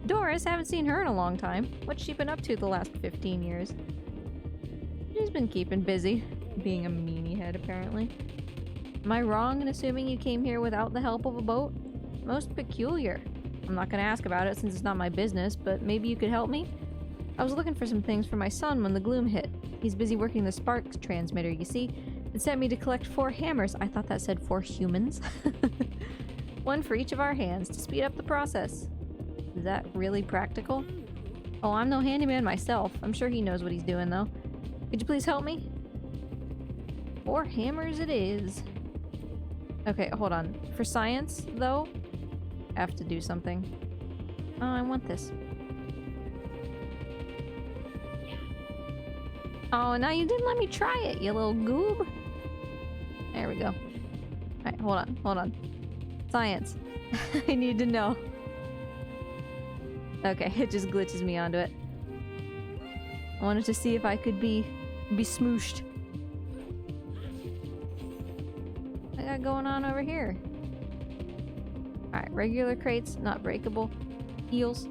Doris? Haven't seen her in a long time. What's she been up to the last 15 years? She's been keeping busy. Being a meanie head, apparently. Am I wrong in assuming you came here without the help of a boat? Most peculiar. I'm not gonna ask about it since it's not my business, but maybe you could help me? I was looking for some things for my son when the gloom hit. He's busy working the sparks transmitter, you see. It sent me to collect 4 hammers. I thought that said 4 humans. 1 for each of our hands to speed up the process. Is that really practical? Oh, I'm no handyman myself. I'm sure he knows what he's doing, though. Could you please help me? 4 hammers it is. Okay, hold on. For science, though, I have to do something. Oh, I want this. Oh, now you didn't let me try it, you little goob. There we go. Alright, hold on. Science. I need to know. Okay, it just glitches me onto it. I wanted to see if I could be smooshed. What I got going on over here? Alright, regular crates, not breakable. Heels.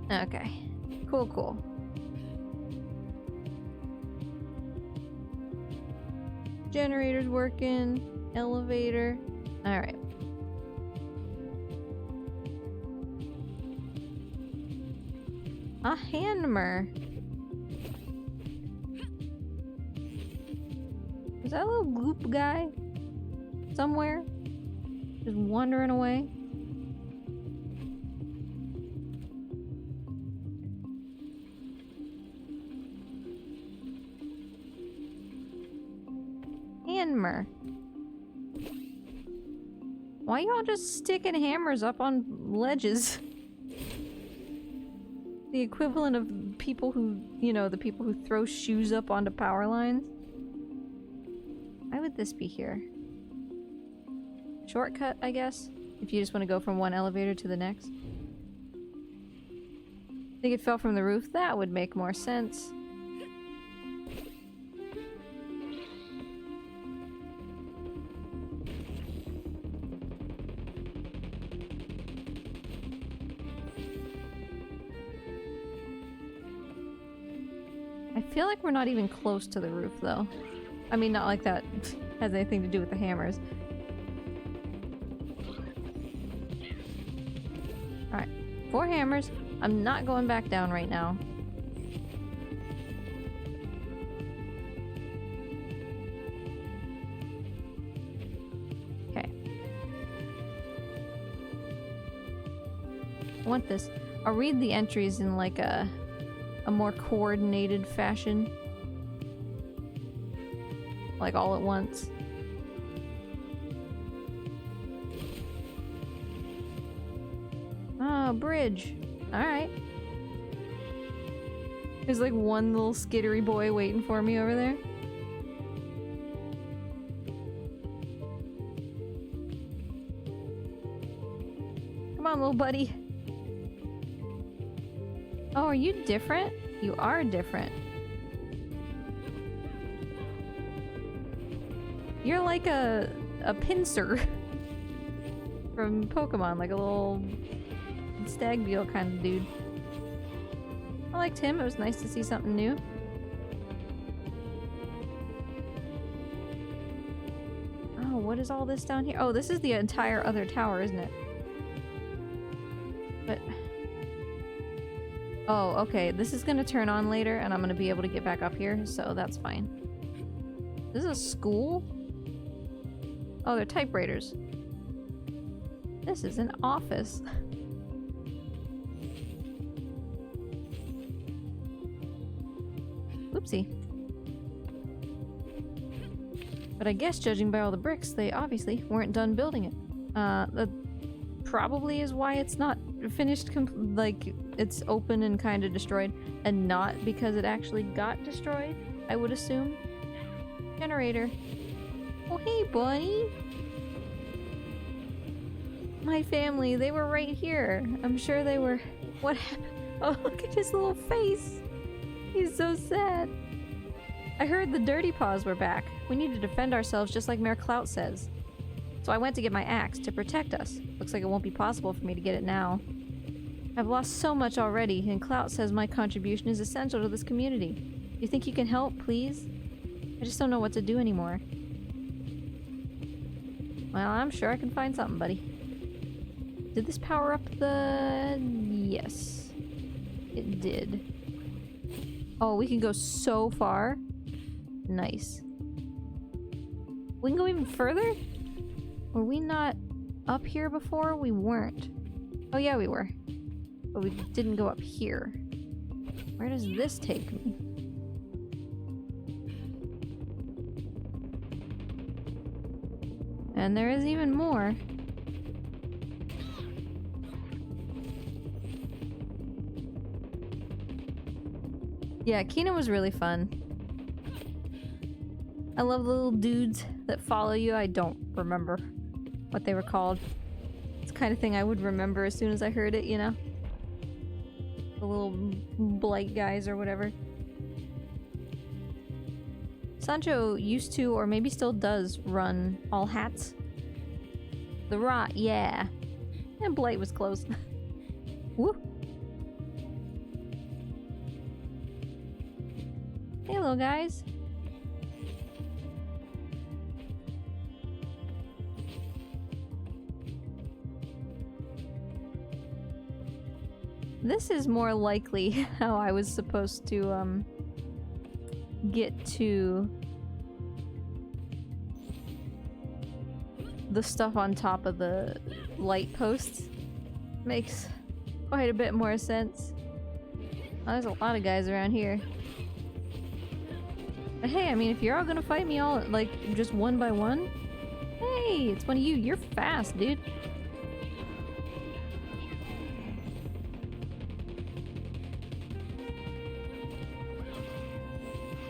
Okay. Cool. Generator's working. Elevator. Alright. A hammer. Is that a little gloop guy? Somewhere? Just wandering away? Hammer. Why y'all just sticking hammers up on ledges? The equivalent of people who, you know, the people who throw shoes up onto power lines. Why would this be here? Shortcut, I guess? If you just want to go from one elevator to the next. Think it fell from the roof? That would make more sense. I feel like we're not even close to the roof, though. I mean, not like that has anything to do with the hammers. Alright, 4 hammers. I'm not going back down right now. Okay. I want this. I'll read the entries in like a more coordinated fashion. Like all at once. Oh, bridge. Alright. There's like one little skittery boy waiting for me over there. Come on, little buddy. Oh, are you different? You are different. You're like a pincer from Pokemon, like a little stag beetle kind of dude. I liked him. It was nice to see something new. Oh, what is all this down here? Oh, this is the entire other tower, isn't it? But... oh, okay. This is gonna turn on later, and I'm gonna be able to get back up here, so that's fine. This is a school? Oh, they're typewriters. This is an office. Oopsie. But I guess judging by all the bricks, they obviously weren't done building it. That probably is why it's not finished, like, it's open and kind of destroyed, and not because it actually got destroyed, I would assume. Generator. Oh, hey, buddy! My family, they were right here. I'm sure they were... what happened? Oh, look at his little face! He's so sad. I heard the Dirty Paws were back. We need to defend ourselves just like Mayor Clout says. So I went to get my axe to protect us. Looks like it won't be possible for me to get it now. I've lost so much already, and Clout says my contribution is essential to this community. Do you think you can help, please? I just don't know what to do anymore. Well, I'm sure I can find something, buddy. Did this power up the... Yes. It did. Oh, we can go so far. Nice. We can go even further? Were we not up here before? We weren't. Oh yeah, we were. But we didn't go up here. Where does this take me? And there is even more. Yeah, Kina was really fun. I love the little dudes that follow you. I don't remember what they were called. It's the kind of thing I would remember as soon as I heard it, you know? The little blight guys or whatever. Sancho used to, or maybe still does, run all hats. The Rot, yeah. And Blight was close. Woo! Hey, little guys. This is more likely how I was supposed to, get to the stuff on top of the light posts. Makes quite a bit more sense. Oh, there's a lot of guys around here. But hey, I mean, if you're all gonna fight me all, like, just one by one, hey, it's one of you. You're fast, dude.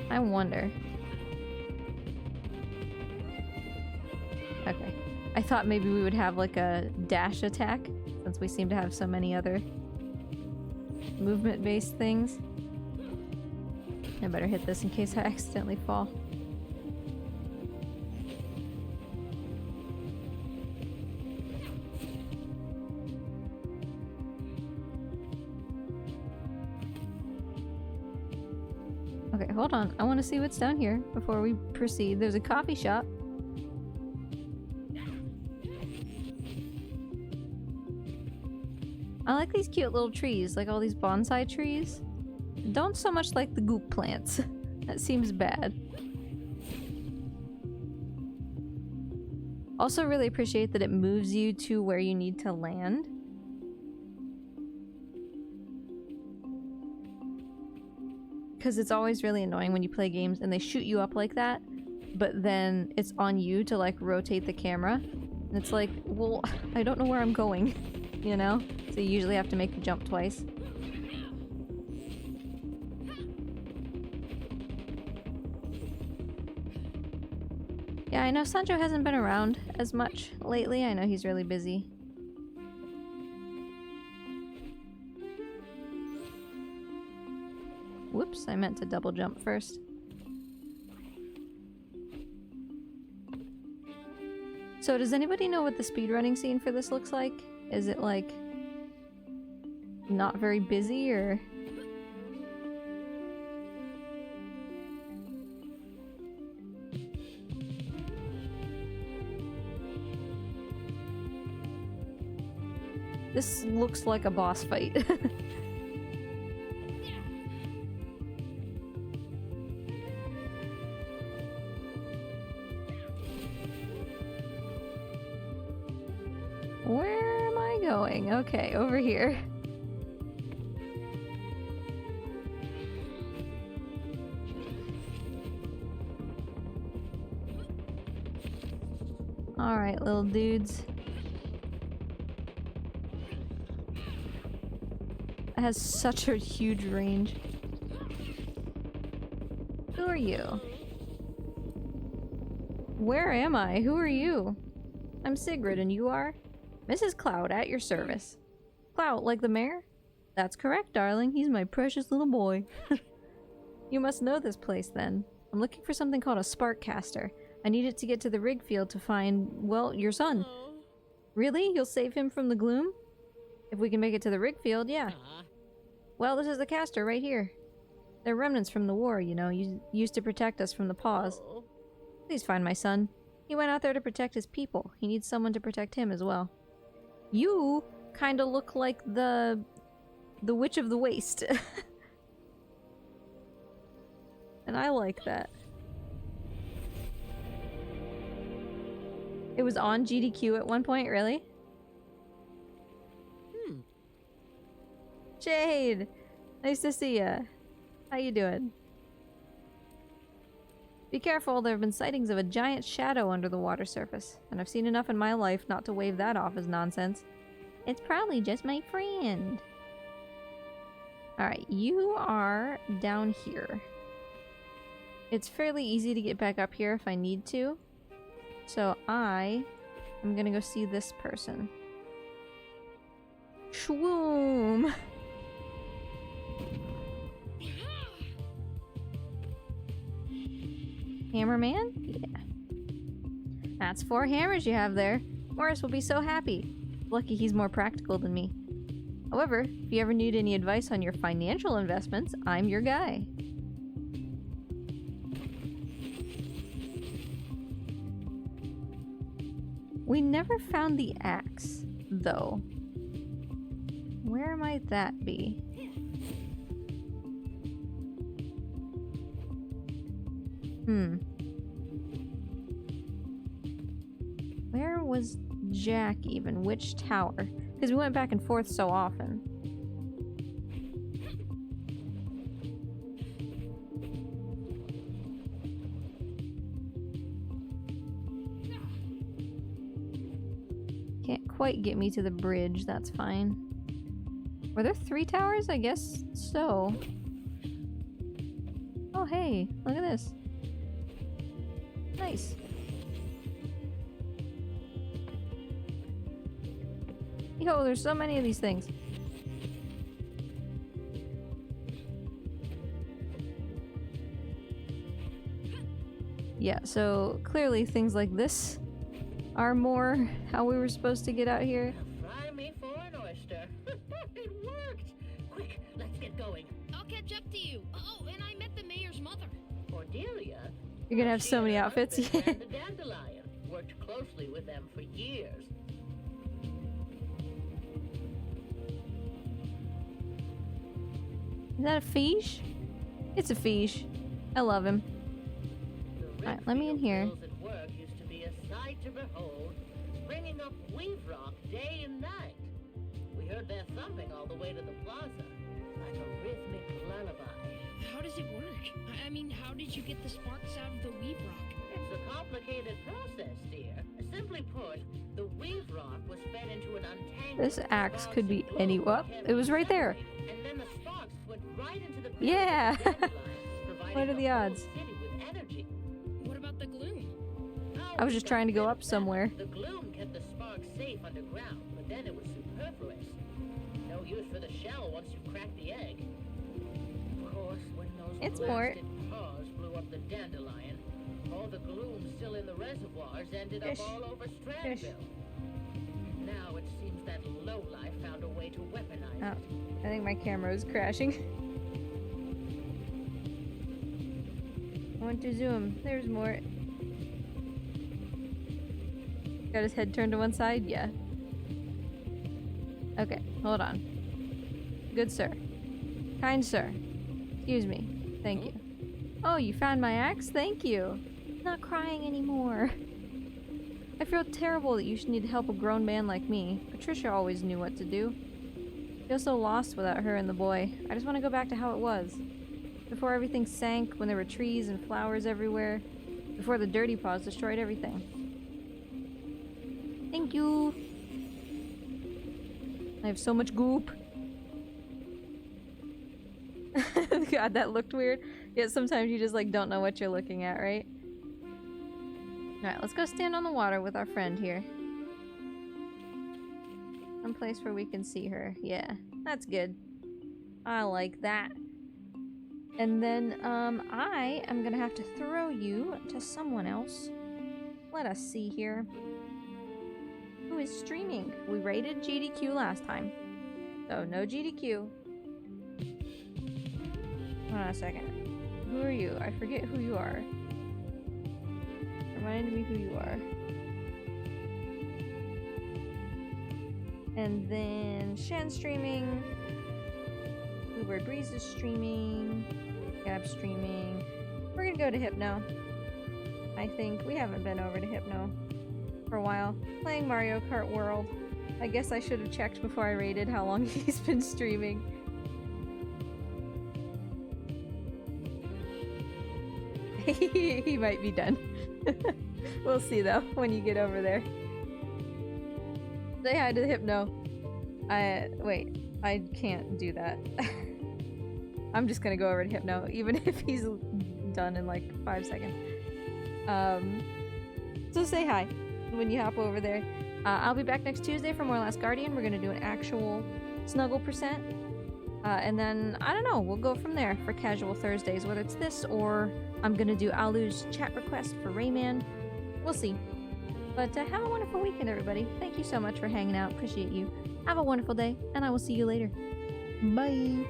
I wonder. Okay. I thought maybe we would have like a dash attack, since we seem to have so many other movement-based things. I better hit this in case I accidentally fall. Okay, hold on. I want to see what's down here before we proceed. There's a coffee shop. I like these cute little trees, like all these bonsai trees. Don't so much like the goop plants. That seems bad. Also really appreciate that it moves you to where you need to land. Because it's always really annoying when you play games and they shoot you up like that, but then it's on you to like rotate the camera. And it's like, well, I don't know where I'm going, you know? So you usually have to make the jump twice. Yeah, I know Sancho hasn't been around as much lately. I know he's really busy. Whoops, I meant to double jump first. So does anybody know what the speedrunning scene for this looks like? Is it like not very busy or... This looks like a boss fight. Where am I going? Okay, over here. Alright, little dudes. It has such a huge range. Who are you? Where am I? Who are you? I'm Sigrid, and you are? Mrs. Cloud, at your service. Cloud, like the mayor? That's correct, darling. He's my precious little boy. You must know this place then. I'm looking for something called a spark caster. I need it to get to the rig field to find, well, your son. Oh. Really? You'll save him from the gloom? If we can make it to the rig field, yeah. Ah. Well, this is the caster right here. They're remnants from the war, you know, used to protect us from the paws. Oh. Please find my son. He went out there to protect his people. He needs someone to protect him as well. You kind of look like the Witch of the Waste. And I like that. It was on GDQ at one point, really? Jade! Nice to see ya. How you doing? Be careful, there have been sightings of a giant shadow under the water surface, and I've seen enough in my life not to wave that off as nonsense. It's probably just my friend. Alright, you are down here. It's fairly easy to get back up here if I need to. So I'm gonna go see this person. Shwoom! Hammerman? Yeah. That's 4 hammers you have there. Morris will be so happy. Lucky he's more practical than me. However, if you ever need any advice on your financial investments, I'm your guy. We never found the axe, though. Where might that be? Where was Jack even? Which tower? Because we went back and forth so often. Can't quite get me to the bridge, that's fine. Were there 3 towers? I guess so. Oh hey, look at this. Nice. Yo, there's so many of these things. Yeah, so clearly things like this are more how we were supposed to get out here. Fry me for an oyster. It worked! Quick, let's get going. I'll catch up to you. Oh, and I met the mayor's mother. Cordelia. You're gonna have She so and many her outfits. husband Yeah. ran the Dandelion. Worked closely with them for years. Is that a fish? It's a fish. I love him. The Alright, let me in Redfield here. Hills at work used to be a sight to behold, bringing up weave rock day and night. We heard their thumping all the way to the plaza, like a rhythmic lullaby. How does it work? I mean, how did you get the sparks out of the weave rock? It's a complicated process, dear. Simply put, the weave rock was fed into an untangled This axe sparks could be of glow any. that Well, kept it was right there. separating, and then the sparks went right into the Yeah. belly of the dandelions, providing What are the whole odds? city with energy. What about the gloom? I was just trying to go up somewhere. The gloom kept the sparks safe underground, but then it was superfluous. No use for the shell once you cracked the egg. Of course, when those It's blasted paws blew up the dandelion, all the gloom still in the reservoirs ended Fish. up all over Fish. Strandville. Now it seems that lowlife found a way to weaponize Oh, it. I think my camera is crashing. I want to zoom. There's more. Got his head turned to one side? Yeah. Okay, hold on. Good sir. Kind sir. Excuse me. Thank you. Oh, you found my axe? Thank you. I'm not crying anymore. I feel terrible that you should need to help a grown man like me. Patricia always knew what to do. I feel so lost without her and the boy. I just want to go back to how it was. Before everything sank, when there were trees and flowers everywhere. Before the dirty paws destroyed everything. Thank you. I have so much goop. God, that looked weird. Yet sometimes you just like don't know what you're looking at, right? Alright, let's go stand on the water with our friend here. Some place where we can see her. Yeah, that's good. I like that. And then I am gonna have to throw you to someone else. Let us see here. Who is streaming? We rated GDQ last time. So no GDQ. Hold on a second. Who are you? I forget who you are. Remind me who you are. And then Shen streaming. Bluebird Breeze is streaming. Gab streaming. We're gonna go to Hypno. I think we haven't been over to Hypno for a while. Playing Mario Kart World. I guess I should have checked before I rated how long he's been streaming. He might be done. We'll see though when you get over there. Say hi to the Hypno. Wait, I can't do that. I'm just gonna go over to Hypno, even if he's done in like 5 seconds. So say hi when you hop over there. I'll be back next Tuesday for more Last Guardian. We're gonna do an actual snuggle percent. And then, I don't know, we'll go from there for casual Thursdays, whether it's this or I'm gonna do Alu's chat request for Rayman. We'll see. But have a wonderful weekend, everybody. Thank you so much for hanging out. Appreciate you. Have a wonderful day, and I will see you later. Bye!